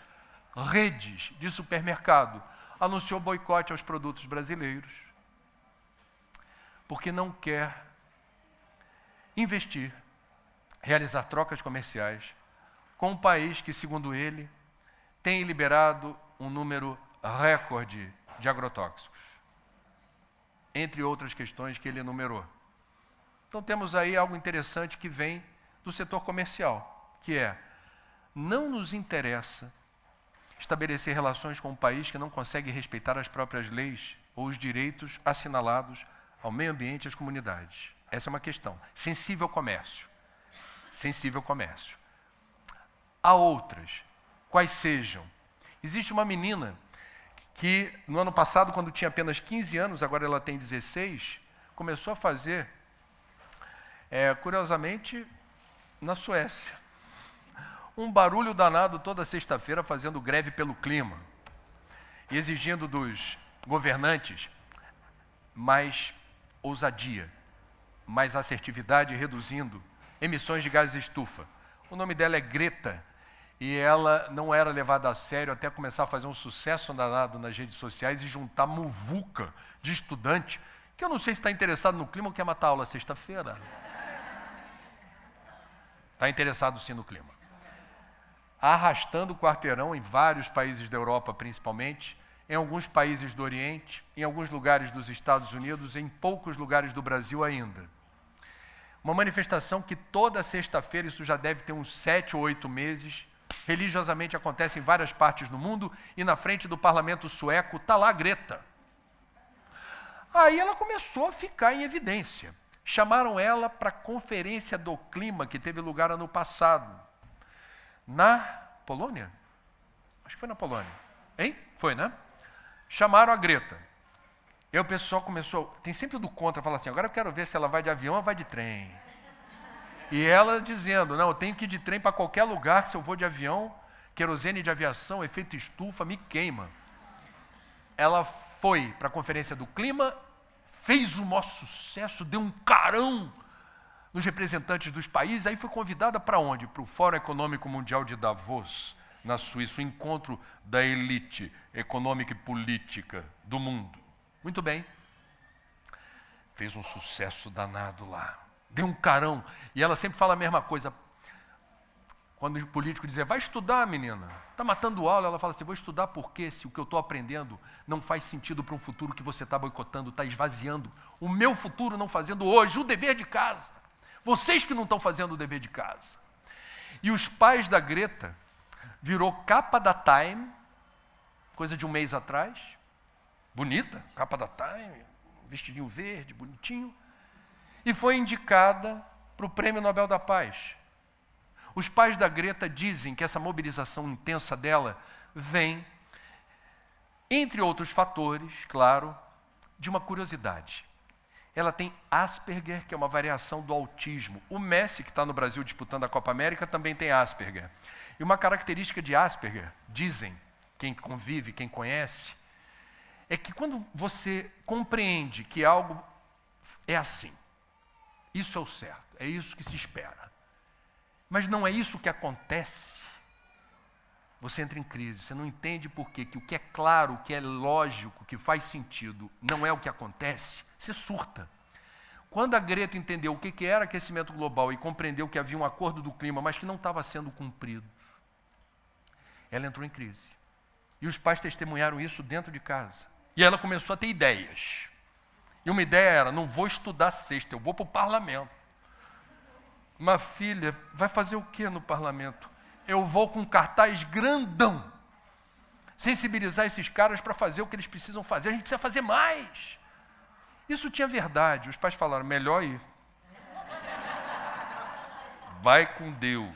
redes de supermercado. Anunciou boicote aos produtos brasileiros, porque não quer investir, realizar trocas comerciais com um país que, segundo ele, tem liberado um número recorde de agrotóxicos, entre outras questões que ele enumerou. Então temos aí algo interessante que vem do setor comercial, que é, não nos interessa estabelecer relações com um país que não consegue respeitar as próprias leis ou os direitos assinalados ao meio ambiente e às comunidades. Essa é uma questão. Sensível ao comércio. Sensível ao comércio. Há outras, quais sejam. Existe uma menina que, no ano passado, quando tinha apenas 15 anos, agora ela tem 16, começou a fazer, curiosamente, na Suécia. um barulho danado toda sexta-feira fazendo greve pelo clima e exigindo dos governantes mais ousadia, mais assertividade, reduzindo emissões de gases de estufa. O nome dela é Greta e ela não era levada a sério até começar a fazer um sucesso danado nas redes sociais e juntar muvuca de estudante, que eu não sei se está interessado no clima ou quer matar a aula sexta-feira. Está interessado sim no clima. Arrastando o quarteirão em vários países da Europa, principalmente, em alguns países do Oriente, em alguns lugares dos Estados Unidos, em poucos lugares do Brasil ainda. Uma manifestação que toda sexta-feira, isso já deve ter uns 7 ou 8 meses, religiosamente acontece em várias partes do mundo, e na frente do parlamento sueco está lá a Greta. Aí ela começou a ficar em evidência. Chamaram ela para a Conferência do Clima, que teve lugar ano passado, na Polônia? Acho que foi na Polônia. Hein? Foi, né? Chamaram a Greta. E aí o pessoal começou, tem sempre o do contra, fala assim, agora eu quero ver se ela vai de avião ou vai de trem. E ela dizendo, não, eu tenho que ir de trem para qualquer lugar, se eu vou de avião, querosene de aviação, efeito estufa, me queima. Ela foi para a Conferência do Clima, fez o maior sucesso, deu um carão nos representantes dos países, aí foi convidada para onde? Para o Fórum Econômico Mundial de Davos, na Suíça, o encontro da elite econômica e política do mundo. Muito bem. Fez um sucesso danado lá. Deu um carão. E ela sempre fala a mesma coisa. Quando o político dizia, vai estudar, menina. Está matando aula. Ela fala assim, vou estudar por quê? Se o que eu estou aprendendo não faz sentido para um futuro que você está boicotando, está esvaziando. O meu futuro não fazendo hoje o dever de casa. Vocês que não estão fazendo o dever de casa. E os pais da Greta virou capa da Time, coisa de um mês atrás. Bonita, capa da Time, vestidinho verde, bonitinho. E foi indicada para o Prêmio Nobel da Paz. Os pais da Greta dizem que essa mobilização intensa dela vem, entre outros fatores, claro, de uma curiosidade. Ela tem Asperger, que é uma variação do autismo. O Messi, que está no Brasil disputando a Copa América, também tem Asperger. E uma característica de Asperger, dizem, quem convive, quem conhece, é que quando você compreende que algo é assim, isso é o certo, é isso que se espera, mas não é isso que acontece, você entra em crise, você não entende por quê, que o que é claro, o que é lógico, o que faz sentido, não é o que acontece, você surta. Quando a Greta entendeu o que era aquecimento global e compreendeu que havia um acordo do clima, mas que não estava sendo cumprido, ela entrou em crise. E os pais testemunharam isso dentro de casa. E ela começou a ter ideias. E uma ideia era, não vou estudar sexta, eu vou para o parlamento. Uma filha, vai fazer o que no parlamento? Eu vou com um cartaz grandão. Sensibilizar esses caras para fazer o que eles precisam fazer. A gente precisa fazer mais. Isso tinha verdade. Os pais falaram, melhor ir. Vai com Deus.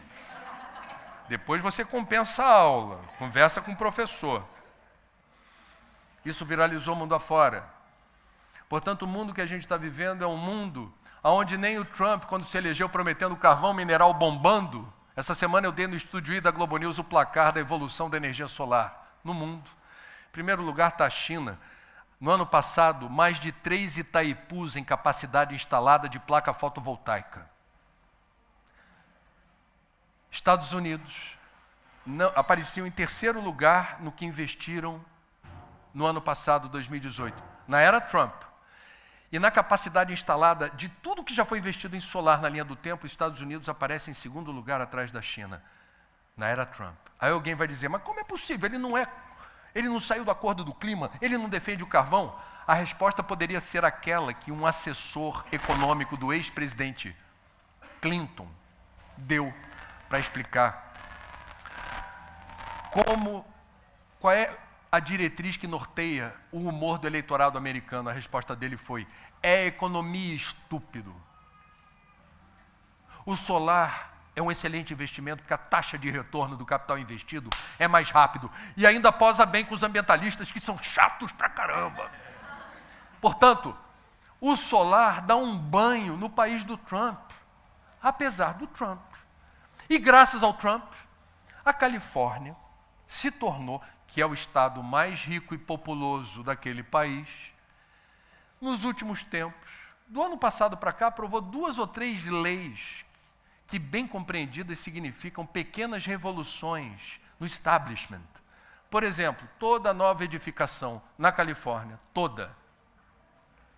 Depois você compensa a aula, conversa com o professor. Isso viralizou o mundo afora. Portanto, o mundo que a gente está vivendo é um mundo onde nem o Trump, quando se elegeu prometendo carvão mineral bombando, essa semana eu dei no Estúdio I da Globo News o placar da evolução da energia solar no mundo. Em primeiro lugar está a China. No ano passado, mais de 3 Itaipus em capacidade instalada de placa fotovoltaica. Estados Unidos apareciam em terceiro lugar no que investiram no ano passado, 2018, na era Trump. E na capacidade instalada de tudo que já foi investido em solar na linha do tempo, os Estados Unidos aparecem em segundo lugar atrás da China, na era Trump. Aí alguém vai dizer, mas como é possível? Ele não saiu do acordo do clima, ele não defende o carvão? A resposta poderia ser aquela que um assessor econômico do ex-presidente Clinton deu para explicar qual é a diretriz que norteia o humor do eleitorado americano. A resposta dele foi, é economia, estúpido. O solar é um excelente investimento, porque a taxa de retorno do capital investido é mais rápido. E ainda posa bem com os ambientalistas, que são chatos pra caramba. Portanto, o solar dá um banho no país do Trump, apesar do Trump. E graças ao Trump, A Califórnia se tornou, que é o estado mais rico e populoso daquele país, nos últimos tempos, do ano passado para cá, aprovou 2 ou 3 leis que, bem compreendidas, significam pequenas revoluções no establishment. Por exemplo, toda nova edificação na Califórnia, toda,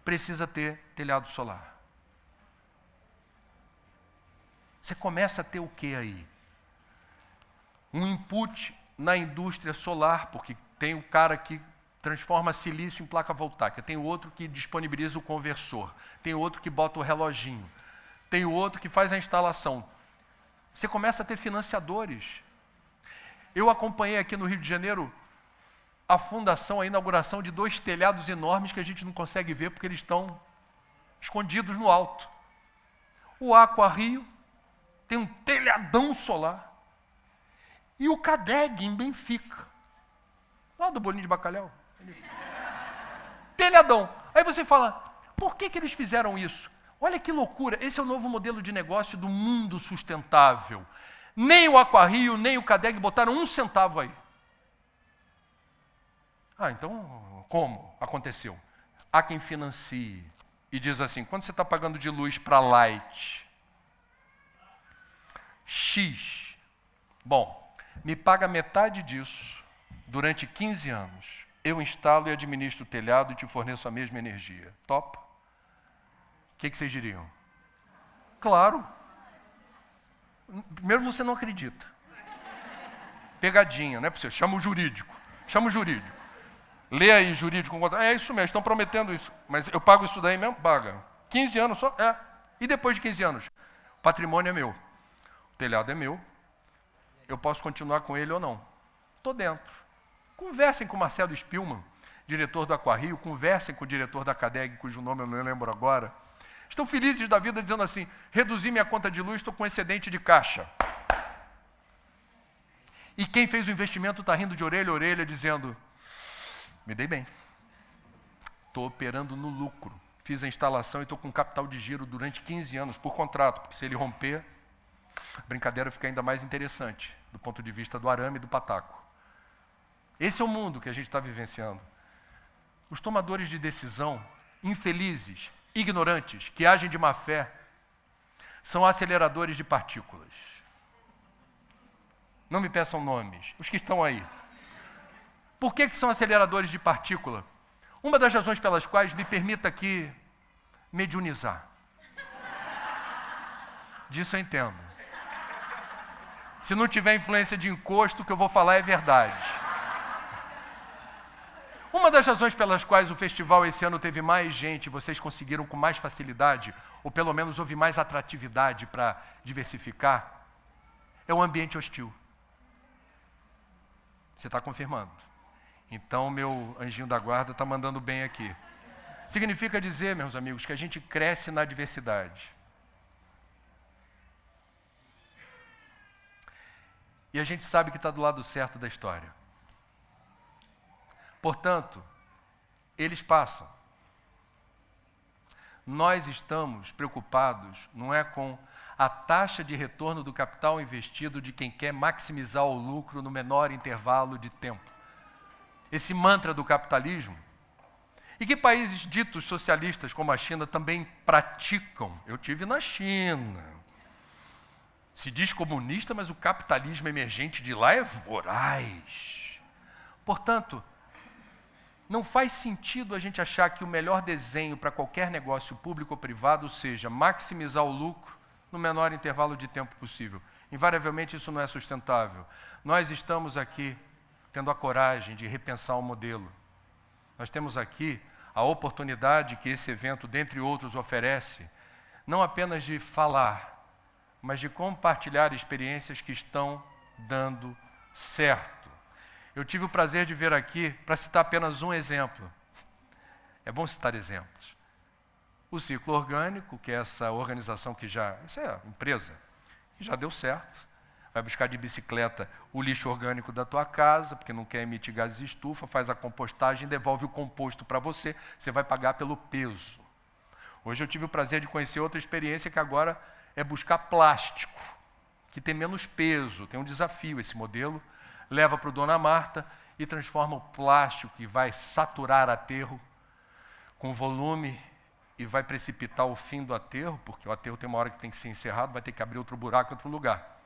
precisa ter telhado solar. Você começa a ter o que aí? Um input na indústria solar, porque tem o cara que transforma silício em placa voltaica, tem o outro que disponibiliza o conversor, tem o outro que bota o reloginho, tem o outro que faz a instalação. Você começa a ter financiadores. Eu acompanhei aqui no Rio de Janeiro a fundação, a inauguração de 2 telhados enormes que a gente não consegue ver porque eles estão escondidos no alto. O Aqua Rio tem um telhadão solar. E o CADEG em Benfica, lá do bolinho de bacalhau. Telhadão. Aí você fala, por que eles fizeram isso? Olha que loucura, esse é o novo modelo de negócio do mundo sustentável. Nem o Aqua Rio, nem o CADEG botaram 1 centavo aí. Ah, então, como aconteceu? Há quem financie e diz assim, quando você está pagando de luz para Light, X, bom, me paga metade disso durante 15 anos. Eu instalo e administro o telhado e te forneço a mesma energia. Top? O que vocês diriam? Claro. Primeiro, você não acredita. Pegadinha, não é possível. Chama o jurídico. Chama o jurídico. Lê aí, jurídico. É isso mesmo, estão prometendo isso. Mas eu pago isso daí mesmo? Paga. 15 anos só? É. E depois de 15 anos? O patrimônio é meu. O telhado é meu. Eu posso continuar com ele ou não. Estou dentro. Conversem com o Marcelo Spillman, diretor do Aqua Rio, conversem com o diretor da CADEG, cujo nome eu não lembro agora. Estão felizes da vida dizendo assim, reduzi minha conta de luz, estou com excedente de caixa. E quem fez o investimento está rindo de orelha a orelha, dizendo, me dei bem. Estou operando no lucro. Fiz a instalação e estou com capital de giro durante 15 anos, por contrato, porque se ele romper, a brincadeira fica ainda mais interessante, do ponto de vista do arame e do pataco. Esse é o mundo que a gente está vivenciando. Os tomadores de decisão, infelizes, ignorantes, que agem de má fé, são aceleradores de partículas. Não me peçam nomes, os que estão aí. Por que são aceleradores de partícula? Uma das razões pelas quais me permita aqui mediunizar. Disso eu entendo. Se não tiver influência de encosto, o que eu vou falar é verdade. Uma das razões pelas quais o festival esse ano teve mais gente, vocês conseguiram com mais facilidade, ou pelo menos houve mais atratividade para diversificar, é o ambiente hostil. Você está confirmando. Então, meu anjinho da guarda está mandando bem aqui. Significa dizer, meus amigos, que a gente cresce na diversidade. E a gente sabe que está do lado certo da história. Portanto, eles passam. Nós estamos preocupados, não é com a taxa de retorno do capital investido de quem quer maximizar o lucro no menor intervalo de tempo. Esse mantra do capitalismo, e que países ditos socialistas como a China também praticam. Eu tive na China. Se diz comunista, mas o capitalismo emergente de lá é voraz. Portanto, não faz sentido a gente achar que o melhor desenho para qualquer negócio público ou privado seja maximizar o lucro no menor intervalo de tempo possível. Invariavelmente isso não é sustentável. Nós estamos aqui tendo a coragem de repensar o modelo. Nós temos aqui a oportunidade que esse evento, dentre outros, oferece, não apenas de falar, mas de compartilhar experiências que estão dando certo. Eu tive o prazer de ver aqui, para citar apenas um exemplo. É bom citar exemplos. O Ciclo Orgânico, que é essa organização que essa é a empresa, que já deu certo, vai buscar de bicicleta o lixo orgânico da tua casa, porque não quer emitir gases de estufa, faz a compostagem, devolve o composto para você, você vai pagar pelo peso. Hoje eu tive o prazer de conhecer outra experiência que agora é buscar plástico que tem menos peso, tem um desafio esse modelo, leva para o Dona Marta e transforma o plástico que vai saturar aterro com volume e vai precipitar o fim do aterro, porque o aterro tem uma hora que tem que ser encerrado, vai ter que abrir outro buraco em outro lugar.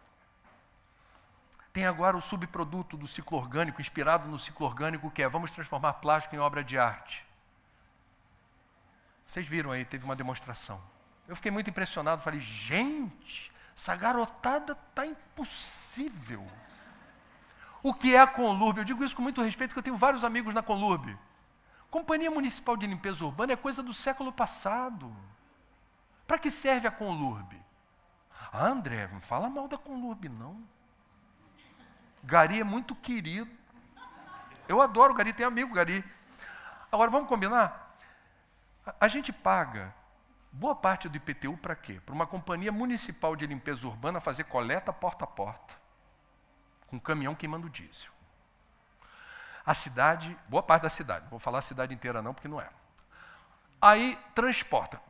Tem agora o subproduto do ciclo orgânico, inspirado no ciclo orgânico, que é vamos transformar plástico em obra de arte. Vocês viram aí, teve uma demonstração. Eu fiquei muito impressionado, falei, gente, essa garotada está impossível. O que é a Conlurb? Eu digo isso com muito respeito, porque eu tenho vários amigos na Conlurb. Companhia Municipal de Limpeza Urbana é coisa do século passado. Para que serve a Conlurb? Ah, André, não fala mal da Conlurb, não. Gari é muito querido. Eu adoro o Gari, tenho amigo Gari. Agora, vamos combinar? A gente paga boa parte do IPTU para quê? Para uma companhia municipal de limpeza urbana fazer coleta porta a porta, com um caminhão queimando diesel. A cidade, boa parte da cidade, não vou falar a cidade inteira não, porque não é. Aí transporta,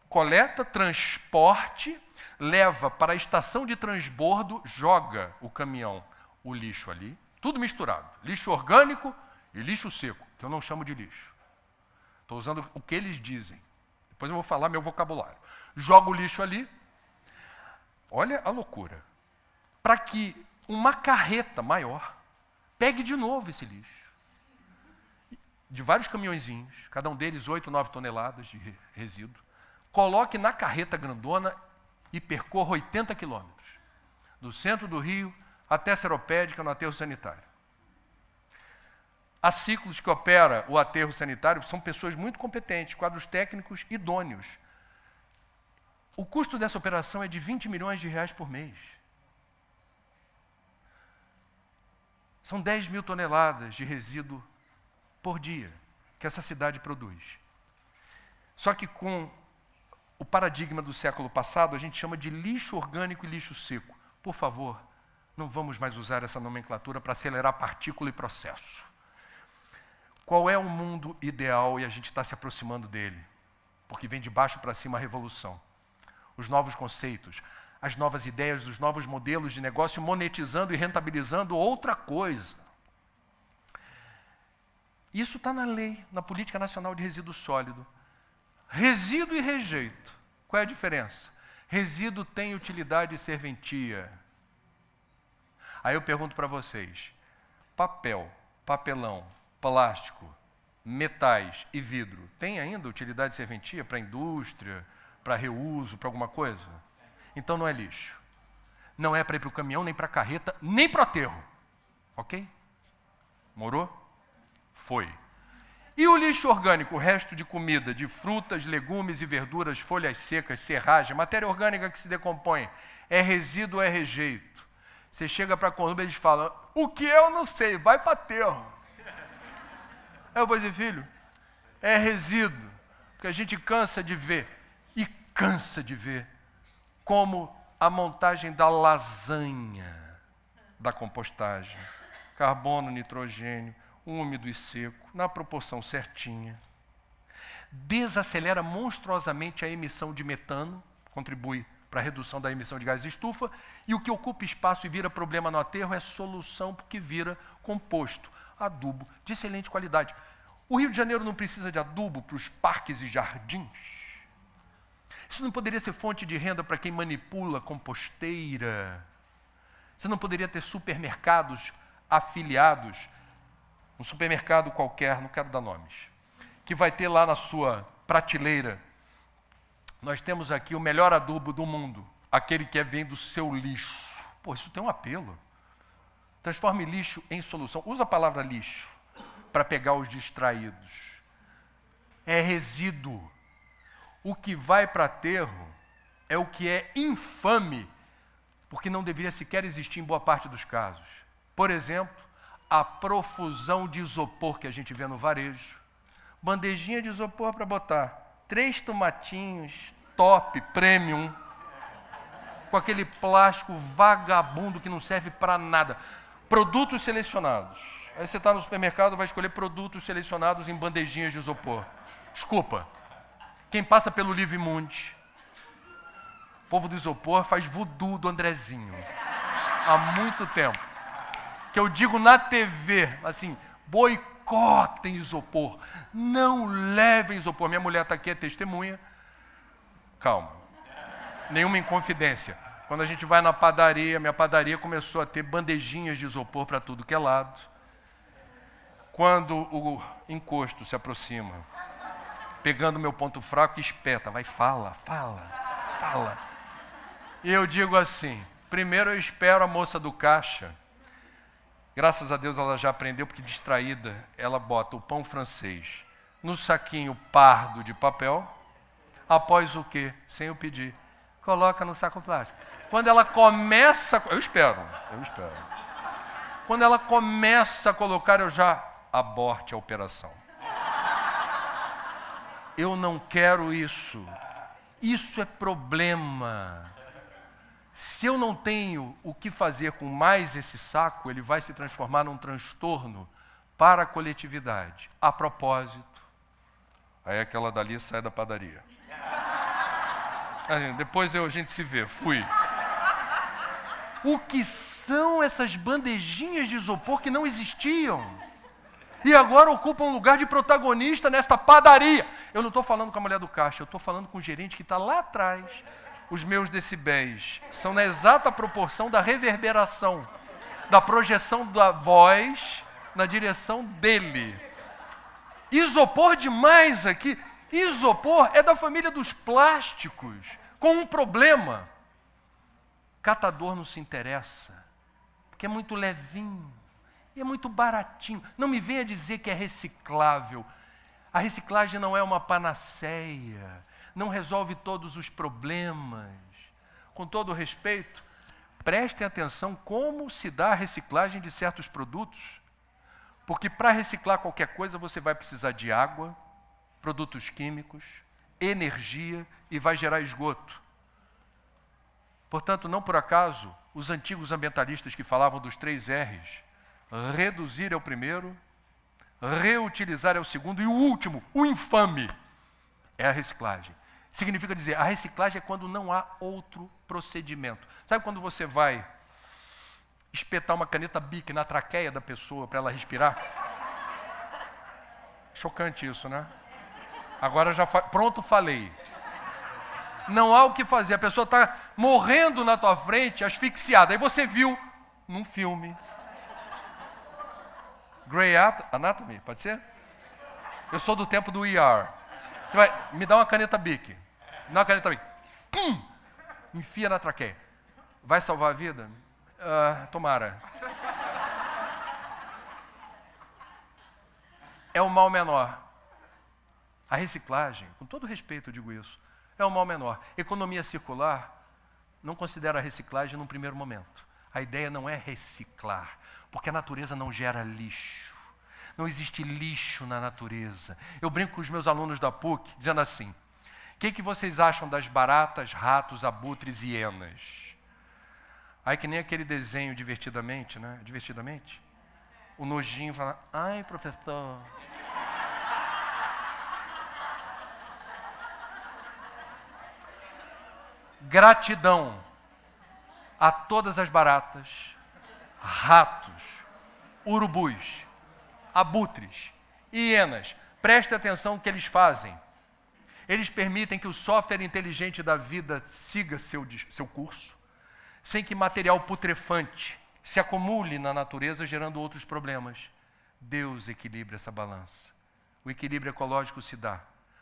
coleta, transporte, leva para a estação de transbordo, joga o caminhão, o lixo ali, tudo misturado, lixo orgânico e lixo seco, que eu não chamo de lixo. Estou usando o que eles dizem. Depois eu vou falar meu vocabulário. Joga o lixo ali. Olha a loucura. Para que uma carreta maior pegue de novo esse lixo. De vários caminhõezinhos, cada um deles 8, 9 toneladas de resíduo. Coloque na carreta grandona e percorra 80 quilômetros. Do centro do Rio até Seropédica, no aterro sanitário. A Ciclos, que opera o aterro sanitário, são pessoas muito competentes, quadros técnicos idôneos. O custo dessa operação é de 20 milhões de reais por mês. São 10 mil toneladas de resíduo por dia que essa cidade produz. Só que com o paradigma do século passado, a gente chama de lixo orgânico e lixo seco. Por favor, não vamos mais usar essa nomenclatura para acelerar partícula e processo. Qual é o mundo ideal e a gente está se aproximando dele? Porque vem de baixo para cima a revolução. Os novos conceitos, as novas ideias, os novos modelos de negócio monetizando e rentabilizando outra coisa. Isso está na lei, na Política Nacional de Resíduo Sólido. Resíduo e rejeito. Qual é a diferença? Resíduo tem utilidade e serventia. Aí eu pergunto para vocês, papel, papelão, plástico, metais e vidro, tem ainda utilidade e serventia para a indústria, para reuso, para alguma coisa? Então não é lixo. Não é para ir para o caminhão, nem para a carreta, nem para o aterro. Ok? Morou? Foi. E o lixo orgânico, o resto de comida, de frutas, legumes e verduras, folhas secas, serragem, matéria orgânica que se decompõe, é resíduo ou é rejeito? Você chega para a Conlurb e eles falam, o que eu não sei, vai para aterro. Eu vou dizer, filho, é resíduo, porque a gente cansa de ver como a montagem da lasanha da compostagem, carbono, nitrogênio, úmido e seco, na proporção certinha, desacelera monstruosamente a emissão de metano, contribui para a redução da emissão de gases de estufa, e o que ocupa espaço e vira problema no aterro é solução, porque vira composto, adubo de excelente qualidade. O Rio de Janeiro não precisa de adubo para os parques e jardins? Isso não poderia ser fonte de renda para quem manipula composteira? Você não poderia ter supermercados afiliados, um supermercado qualquer, não quero dar nomes, que vai ter lá na sua prateleira, nós temos aqui o melhor adubo do mundo, aquele que vem do seu lixo. Pô, isso tem um apelo. Transforme lixo em solução. Usa a palavra lixo para pegar os distraídos. É resíduo. O que vai para aterro é o que é infame, porque não deveria sequer existir em boa parte dos casos. Por exemplo, a profusão de isopor que a gente vê no varejo. Bandejinha de isopor para botar 3 tomatinhos, top, premium, com aquele plástico vagabundo que não serve para nada. Produtos selecionados. Aí você está no supermercado, vai escolher produtos selecionados em bandejinhas de isopor. Desculpa, quem passa pelo Livre Mundi, O povo do isopor faz voodoo do Andrezinho. Há muito tempo. Que eu digo na TV, assim, boicotem isopor. Não levem isopor. Minha mulher está aqui, é testemunha. Calma. Nenhuma inconfidência. Quando a gente vai na padaria, minha padaria começou a ter bandejinhas de isopor para tudo que é lado. Quando o encosto se aproxima, pegando meu ponto fraco, espeta. Vai, fala. E eu digo assim, primeiro eu espero a moça do caixa. Graças a Deus ela já aprendeu, porque distraída, ela bota o pão francês no saquinho pardo de papel, após o quê? Sem eu pedir. Coloca no saco plástico. Quando ela começa... Eu espero. Quando ela começa a colocar, eu já aborte a operação. Eu não quero isso. Isso é problema. Se eu não tenho o que fazer com mais esse saco, ele vai se transformar num transtorno para a coletividade. A propósito, aí aquela dali sai da padaria. Depois a gente se vê, fui. O que são essas bandejinhas de isopor que não existiam? E agora ocupam um lugar de protagonista nesta padaria. Eu não estou falando com a mulher do caixa, eu estou falando com o gerente que está lá atrás. Os meus decibéis são na exata proporção da reverberação, da projeção da voz na direção dele. Isopor demais aqui. Isopor é da família dos plásticos, com um problema. Catador não se interessa, porque é muito levinho e é muito baratinho. Não me venha dizer que é reciclável. A reciclagem não é uma panaceia, não resolve todos os problemas. Com todo respeito, prestem atenção como se dá a reciclagem de certos produtos, porque para reciclar qualquer coisa você vai precisar de água, produtos químicos, energia e vai gerar esgoto. Portanto, não por acaso, os antigos ambientalistas que falavam dos 3 R's, reduzir é o primeiro, reutilizar é o segundo e o último, o infame, é a reciclagem. Significa dizer, a reciclagem é quando não há outro procedimento. Sabe quando você vai espetar uma caneta Bic na traqueia da pessoa para ela respirar? Chocante isso, né? Agora já pronto, falei. Não há o que fazer, a pessoa está morrendo na tua frente, asfixiada. Aí você viu num filme. Grey Anatomy, pode ser? Eu sou do tempo do ER. Você vai, me dá uma caneta Bic. Me dá uma caneta Bic. Enfia na traqueia. Vai salvar a vida? Tomara. É o mal menor. A reciclagem, com todo respeito eu digo isso, é o mal menor. Economia circular não considera a reciclagem num primeiro momento. A ideia não é reciclar, porque a natureza não gera lixo. Não existe lixo na natureza. Eu brinco com os meus alunos da PUC, dizendo assim, o que vocês acham das baratas, ratos, abutres e hienas? Aí que nem aquele desenho Divertidamente, né? Divertidamente. O nojinho fala, ai, professor... Gratidão a todas as baratas, ratos, urubus, abutres e hienas. Preste atenção no que eles fazem. Eles permitem que o software inteligente da vida siga seu curso, sem que material putrefante se acumule na natureza, gerando outros problemas. Deus equilibra essa balança. O equilíbrio ecológico se dá,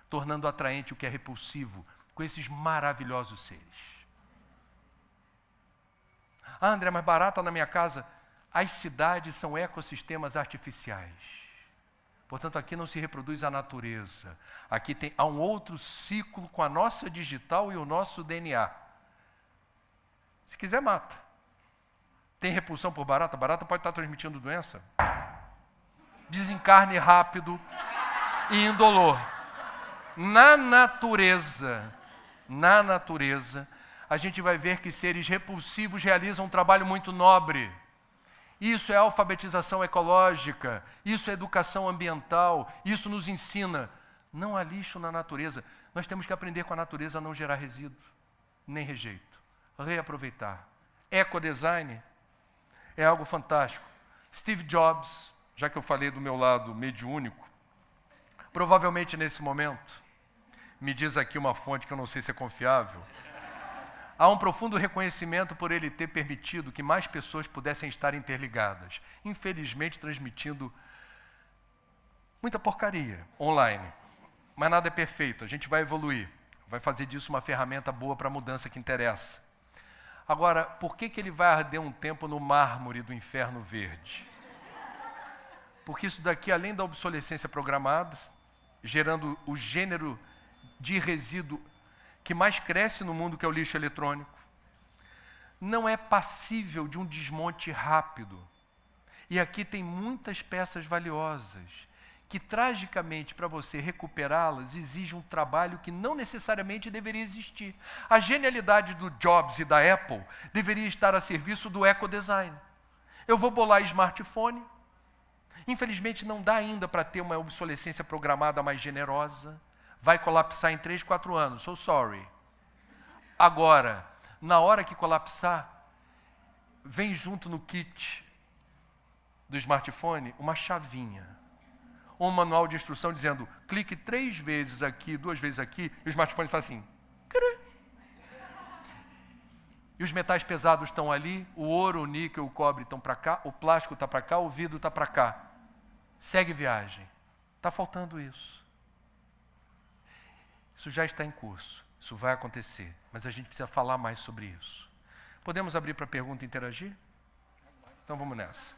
tornando atraente o que é repulsivo, com esses maravilhosos seres. André, mas barata na minha casa. As cidades são ecossistemas artificiais. Portanto, aqui não se reproduz a natureza. Aqui há um outro ciclo com a nossa digital e o nosso DNA. Se quiser, mata. Tem repulsão por barata? Barata pode estar transmitindo doença. Desencarne rápido e indolor. Na natureza, a gente vai ver que seres repulsivos realizam um trabalho muito nobre. Isso é alfabetização ecológica, isso é educação ambiental, isso nos ensina. Não há lixo na natureza. Nós temos que aprender com a natureza a não gerar resíduos. nem rejeito. Reaproveitar. Ecodesign é algo fantástico. Steve Jobs, já que eu falei do meu lado mediúnico, provavelmente nesse momento, me diz aqui uma fonte que eu não sei se é confiável, há um profundo reconhecimento por ele ter permitido que mais pessoas pudessem estar interligadas, infelizmente transmitindo muita porcaria online. Mas nada é perfeito, a gente vai evoluir, vai fazer disso uma ferramenta boa para a mudança que interessa. Agora, por que ele vai arder um tempo no mármore do inferno verde? Porque isso daqui, além da obsolescência programada, gerando o gênero de resíduo que mais cresce no mundo, que é o lixo eletrônico, não é passível de um desmonte rápido. E aqui tem muitas peças valiosas, que tragicamente, para você recuperá-las, exige um trabalho que não necessariamente deveria existir. A genialidade do Jobs e da Apple deveria estar a serviço do ecodesign. Eu vou bolar smartphone. Infelizmente, não dá ainda para ter uma obsolescência programada mais generosa. Vai colapsar em 3, 4 anos. So sorry. Agora, na hora que colapsar, vem junto no kit do smartphone uma chavinha, um manual de instrução dizendo, clique 3 vezes aqui, 2 vezes aqui, e o smartphone faz assim. E os metais pesados estão ali, o ouro, o níquel, o cobre estão para cá, o plástico está para cá, o vidro está para cá. Segue viagem. Está faltando isso. Isso já está em curso, isso vai acontecer, mas a gente precisa falar mais sobre isso. Podemos abrir para pergunta e interagir? Então vamos nessa.